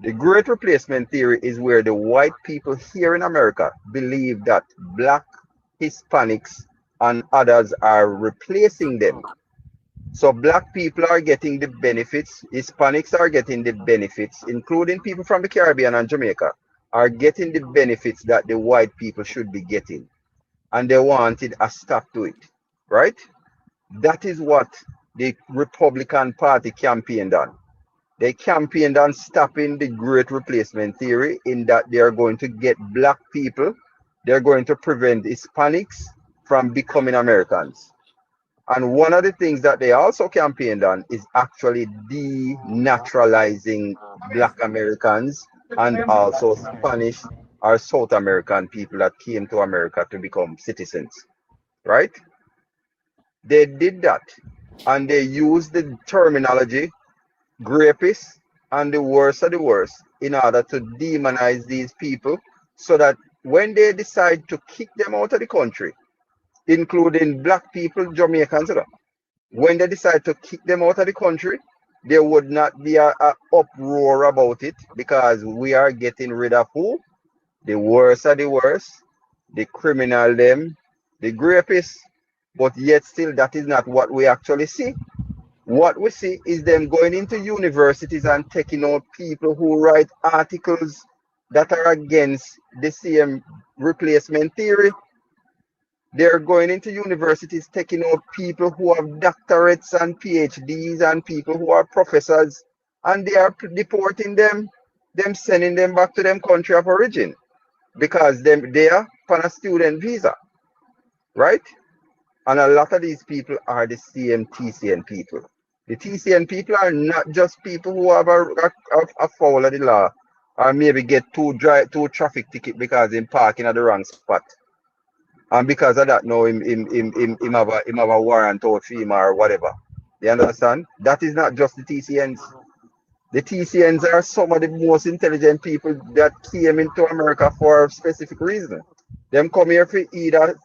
The Great Replacement Theory is where the white people here in America believe that black, Hispanics, and others are replacing them. So black people are getting the benefits, Hispanics are getting the benefits, including people from the Caribbean and Jamaica, are getting the benefits that the white people should be getting. And they wanted a stop to it, right? That is what the Republican Party campaigned on. They campaigned on stopping the Great Replacement Theory in that they are going to get black people, they're going to prevent Hispanics from becoming Americans. And one of the things that they also campaigned on is actually denaturalizing black Americans and also Spanish or South American people that came to America to become citizens, right? They did that, and they used the terminology rapists and the worst of the worst in order to demonize these people so that when they decide to kick them out of the country, including black people, Jamaicans, when they decide to kick them out of the country, there would not be a uproar about it because we are getting rid of who? The worst of the worst, the criminal them, the rapists, but yet still that is not what we actually see. What we see is them going into universities and taking out people who write articles that are against the same replacement theory. They're going into universities taking out people who have doctorates and PhDs and people who are professors, and they are deporting them, sending them back to them country of origin because they are on a student visa, right? And a lot of these people are the same TCN people. The TCN people are not just people who have a foul of the law or maybe get two traffic ticket because they're parking at the wrong spot. And because of that, now him have a warrant out for him or whatever. You understand? That is not just the TCNs. The TCNs are some of the most intelligent people that came into America for a specific reason. Them come here for either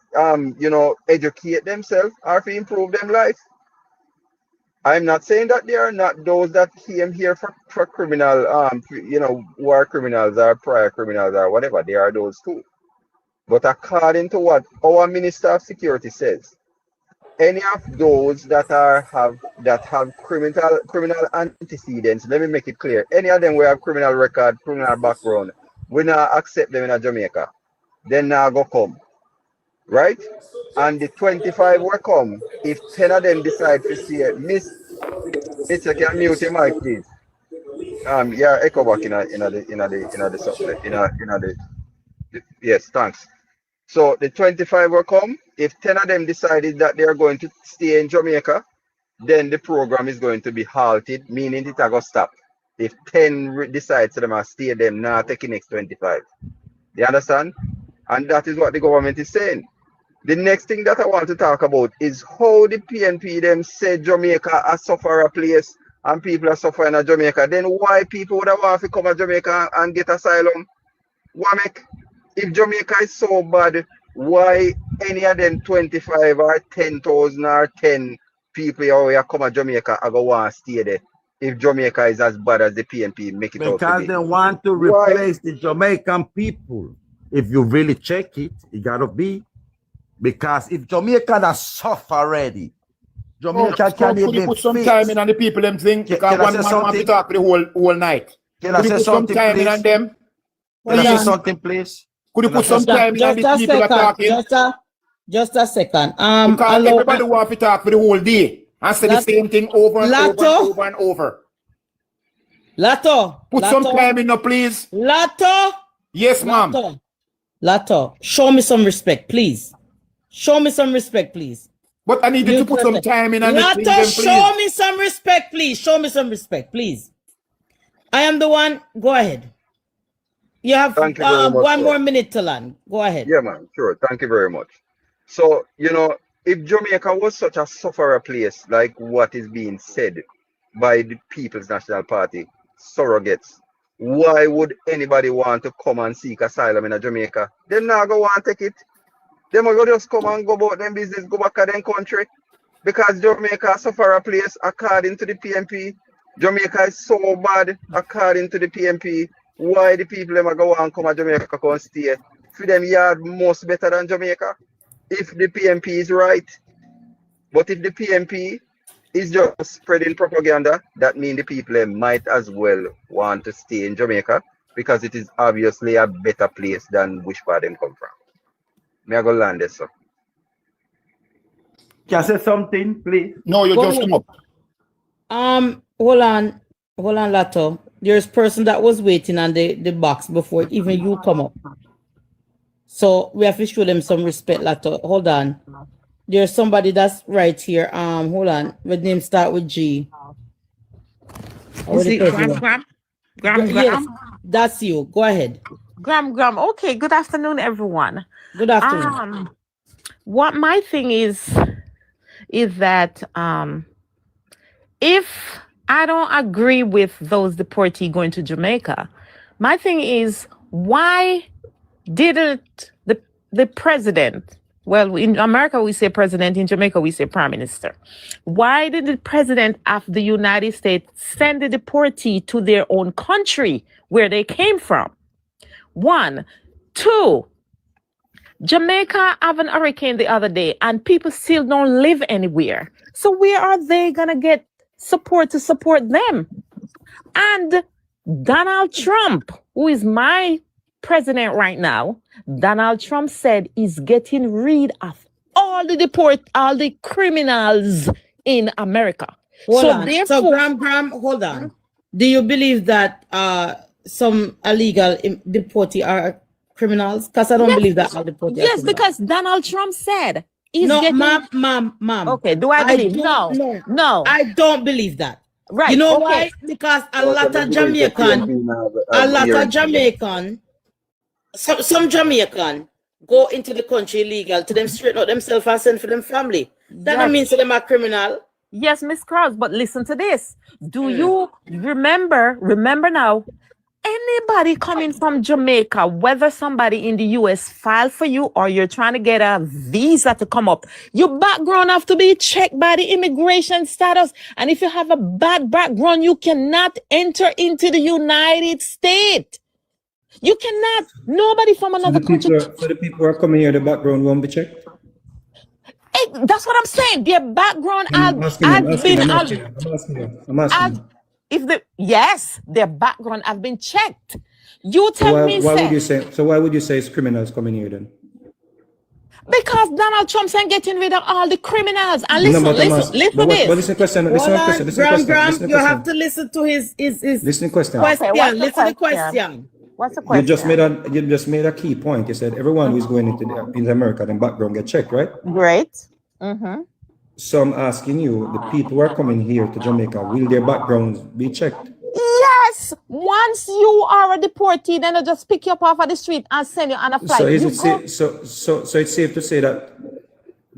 educate themselves or for improve their life. I'm not saying that they are not those that came here for criminal who are criminals or prior criminals or whatever. They are those too. But according to what our Minister of Security says, any of those that have criminal antecedents, let me make it clear, any of them will have criminal record, criminal background, we not accept them in Jamaica. Then now go come. Right? And the 25 will come if 10 of them decide to see it. Miss, you can mute your mic, please. Yeah, echo back in the something. Yes, thanks. So the 25 will come. If 10 of them decided that they are going to stay in Jamaica, then the program is going to be halted, meaning it will go stop. If 10 decides to them to stay, them now taking next 25. You understand? And that is what the government is saying. The next thing that I want to talk about is how the PNP them say Jamaica a suffer place and people are suffering in Jamaica. Then why people would have want to come to Jamaica and get asylum? Wamek, if Jamaica is so bad, why any of them 25 or 10,000 or 10 people here come to Jamaica and go want to stay there? If Jamaica is as bad as the PNP make it out to Because be. they want to replace the Jamaican people. If you really check it, it gotta be. Because if Jamaica has suffered already, Jamaica can't even put some time in on the people them think because one man want to talk the whole night. Can I say something, please? In on them? Can I say something, please? Could you put some time in on the people that talking? Just a second. Because everybody want to talk for the whole day and say the same thing over and over and over. Lato. Put some time in, please. Lato. Yes, ma'am. Lato, show me some respect, please. Show me some respect, please. But I need you to put some time in. Lato, show me some respect, please. Show me some respect, please. I am the one. Go ahead. You have one more minute to land. Go ahead. Yeah, man. Sure. Thank you very much. So, if Jamaica was such a sufferer place, like what is being said by the People's National Party surrogates, why would anybody want to come and seek asylum in Jamaica? They not go want to take it. They will just come and go about them business, go back to their country. Because Jamaica suffer a place according to the PNP. Jamaica is so bad according to the PNP. Why the people them go and come to Jamaica and stay? For them yard most better than Jamaica. If the PNP is right. But if the PNP is just spreading propaganda, that means the people might as well want to stay in Jamaica because it is obviously a better place than which part them come from. May I go land this, sir? Can I say something, please? No, you just come up. Hold on, Lato. There's a person that was waiting on the box before even you come up. So we have to show them some respect, Lato. Hold on. There's somebody that's right here. Hold on. With name start with G. Is it Gram? That's you. Go ahead. Graham. Okay, good afternoon, everyone. Good afternoon. What my thing is that if I don't agree with those deportees going to Jamaica, my thing is, why didn't the president, well, in America we say president, in Jamaica we say prime minister, why did the president of the United States send the deportee to their own country where they came from? 1. 2, Jamaica had a hurricane the other day and people still don't live anywhere. So where are they going to get support to support them? And Donald Trump, who is my president right now, Donald Trump said he's getting rid of all the criminals in America. So Graham, hold on. Do you believe that some illegal deportees are criminals? Because I don't believe that all deportees Yes, because Donald Trump said he's getting... ma'am. Okay, do I believe? No. I don't believe that. Right. You know why? Because a lot of Jamaican, some Jamaican go into the country illegal to them straighten out themselves and send for them family. That don't mean to them are criminal. Yes, Miss Krause, but listen to this. Do you remember now, anybody coming from Jamaica, whether somebody in the US filed for you or you're trying to get a visa to come up, your background have to be checked by the immigration status. And if you have a bad background, you cannot enter into the United States. You cannot. Nobody from another country. So the people who are coming here, the background won't be checked? That's what I'm saying. Their background yes, their background have been checked. You tell me. Why would you say it's criminals coming here then? Because Donald Trump's saying getting rid of all the criminals. And listen to this. But listen question. Graham, you have to listen to his listen question. Listen to the question. What's the question? You just made a key point. You said everyone who is going into America, then background get checked, right? Great. So I'm asking you, the people who are coming here to Jamaica, will their backgrounds be checked? Yes. Once you are a deportee, then they'll just pick you up off of the street and send you on a flight. So it's safe to say that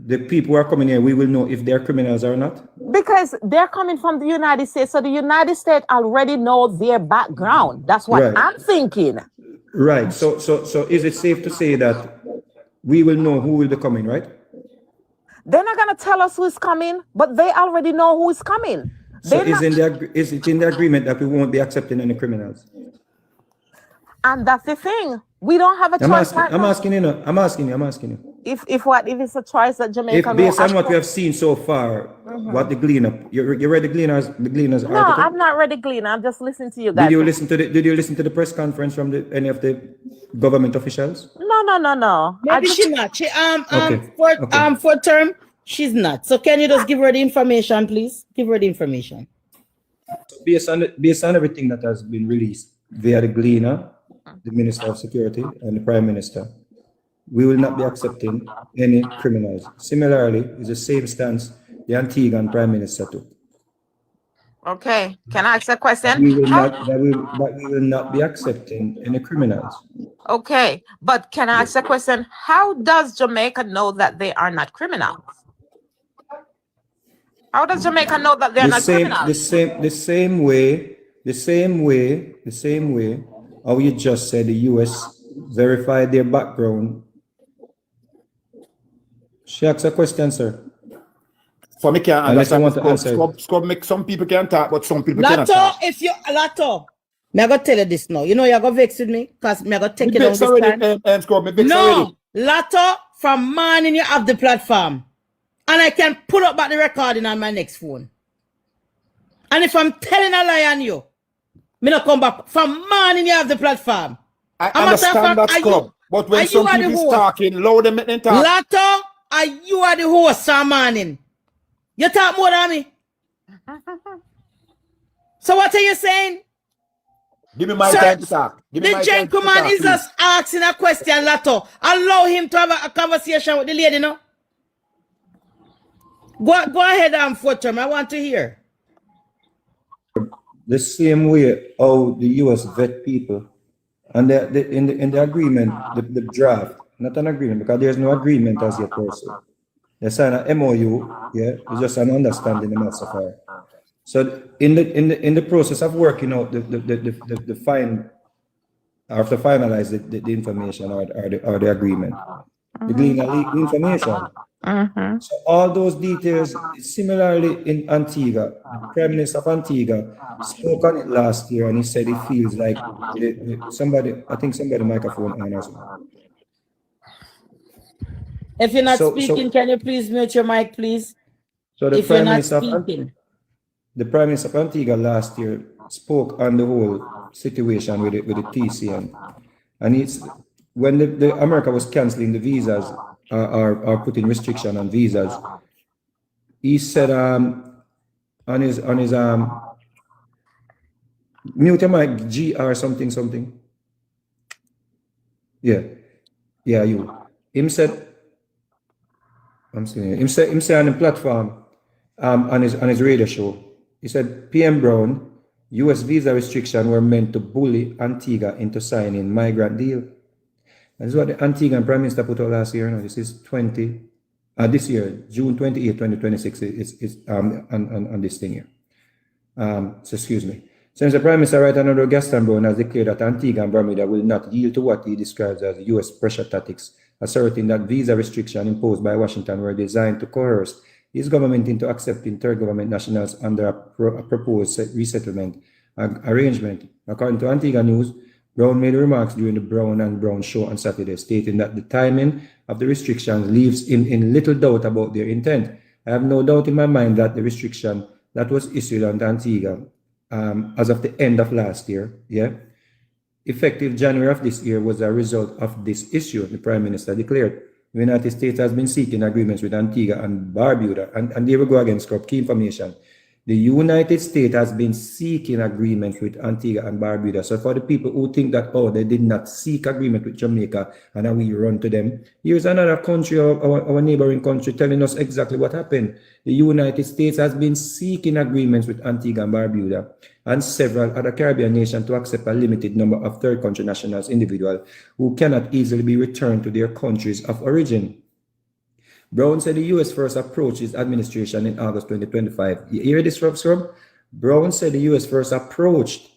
the people who are coming here, we will know if they're criminals or not? Because they're coming from the United States, so the United States already know their background. That's what I'm thinking. Right. So is it safe to say that we will know who will be coming, right? They're not going to tell us who's coming, but they already know who is coming. So is it in the agreement that we won't be accepting any criminals? And that's the thing. We don't have a choice. I'm asking you. If it's a choice that Jamaica... If based on what we have seen so far, what the gleaner, you read the gleaner's article? No, I've not read the gleaner. I'm just listening to you guys. Did you listen to the press conference from any of the government officials? No. Maybe she's not. She for term, she's not. So can you just give her the information, please? Give her the information. Based on everything that has been released via the gleaner, the Minister of Security and the Prime Minister, we will not be accepting any criminals. Similarly, it's the same stance the Antiguan Prime Minister took. Okay, can I ask a question? We will not be accepting any criminals. Okay, but can I ask a question? How does Jamaica know that they are not criminals? How does Jamaica know that they're not criminals? The same way how you just said the US verified their background. She asked a question, sir. For me, can't understand. Scrub make some people can talk, but some people cannot talk. Lato, me I go tell you this now. You know you're gonna vex with me because me I go take it down this time. No, Lato, from morning you have the platform, and I can pull up back the recording on my next phone. And if I'm telling a lie on you, me not come back. From morning you have the platform. I understand that, Scrub. But when some people is talking, loud them make them talk. Lato, you are the host from morning. You talk more than me. So what are you saying? Give me my time to talk. The gentleman is just asking a question, Lato. Allow him to have a conversation with the lady, no? Go ahead, Fortune. I want to hear. The same way how the US vet people And in the agreement, the draft, not an agreement, because there's no agreement as yet person. They sign an MOU, yeah, it's just an understanding the so far. So in the process of working out the fine, after finalize the information or the agreement, the glean information. So all those details, similarly in Antigua, the Prime Minister of Antigua spoke on it last year, and he said he feels like somebody microphone on as well. If you're not speaking, can you please mute your mic, please? So the Prime Minister of Antigua last year spoke on the whole situation with the TCN, and it's when the America was canceling the visas or putting restriction on visas. He said on his mute your mic, GR something. Yeah, you. Him said on the platform on his radio show. He said PM Brown, US visa restriction were meant to bully Antigua into signing migrant deal. This is what the Antiguan Prime Minister put out last year. No, this is this year, June 28, 2026 is on this thing here. So excuse me. Since the Prime Minister right under Gaston Brown has declared that Antigua and Bermuda will not yield to what he describes as US pressure tactics, asserting that visa restrictions imposed by Washington were designed to coerce his government into accepting third government nationals under a proposed resettlement arrangement. According to Antigua News, Brown made remarks during the Brown and Brown show on Saturday, stating that the timing of the restrictions leaves in little doubt about their intent. I have no doubt in my mind that the restriction that was issued on Antigua as of the end of last year, effective January of this year, was a result of this issue, the Prime Minister declared. The United States has been seeking agreements with Antigua and Barbuda, and there we go again, Scrub, key information. The United States has been seeking agreement with Antigua and Barbuda. So for the people who think that, oh, they did not seek agreement with Jamaica and now we run to them, here's another country, our neighboring country, telling us exactly what happened. The United States has been seeking agreements with Antigua and Barbuda and several other Caribbean nations to accept a limited number of third country nationals, individuals who cannot easily be returned to their countries of origin. Brown said the U.S. first approached his administration in August 2025. You hear this, Rob? Brown said the U.S. first approached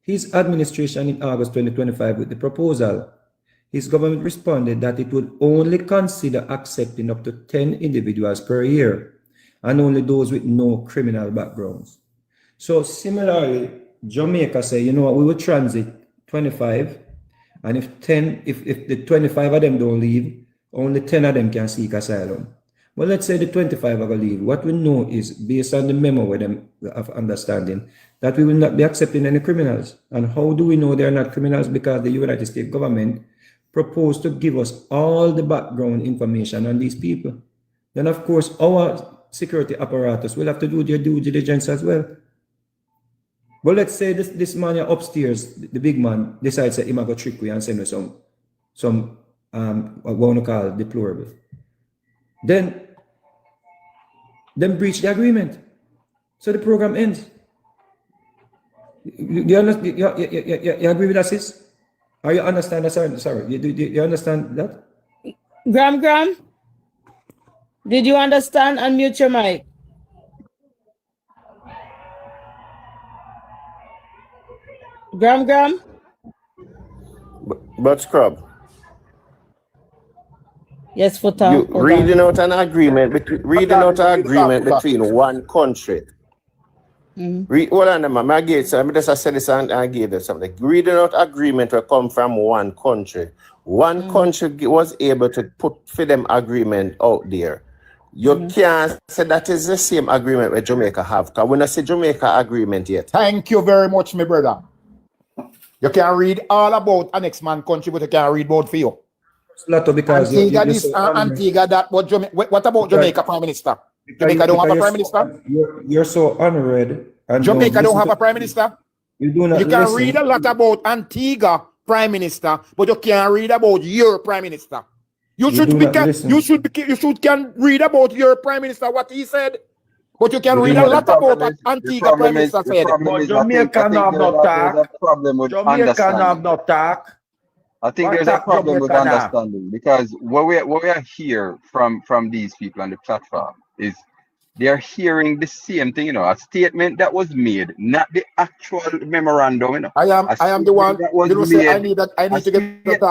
his administration in August 2025 with the proposal. His government responded that it would only consider accepting up to 10 individuals per year and only those with no criminal backgrounds. So similarly, Jamaica said, you know what, we will transit 25, and if the 25 of them don't leave, only 10 of them can seek asylum. Well, let's say the 25 are going to leave. What we know is, based on the memo with them of understanding, that we will not be accepting any criminals. And how do we know they're not criminals? Because the United States government proposed to give us all the background information on these people. Then, of course, our security apparatus will have to do their due diligence as well. But let's say this man upstairs, the big man, decides that he might go trick we and send us some what we want to call deplorable. Then breach the agreement. So the program ends. You agree with that, sis? Or you understand that? Sorry. You understand that? Graham, did you understand? Unmute your mic. Graham? But Scrub. Yes, for time. Reading out an agreement between one country. Hold on, man. I just said this and I gave them something. Reading out agreement will come from one country. One country was able to put for them agreement out there. You can't say that is the same agreement with Jamaica have, because we don't see Jamaica agreement yet. Thank you very much, my brother. You can read all about an ex-man country, but you can't read about for you. Because Antigua, that what about Jamaica Prime Minister? Jamaica don't have a Prime Minister? You're so unread. Jamaica don't have a Prime Minister? You do not. You can read a lot about Antigua Prime Minister, but you can't read about your Prime Minister. You should can read about your Prime Minister, what he said. But you can read a lot about what Antigua Prime Minister said. But Jamaica no have no talk. Jamaica no have no talk. I think there's a problem with understanding, because what we are hear from these people on the platform is they're hearing the same thing, a statement that was made, not the actual memorandum, I am the one that was made. I need to get the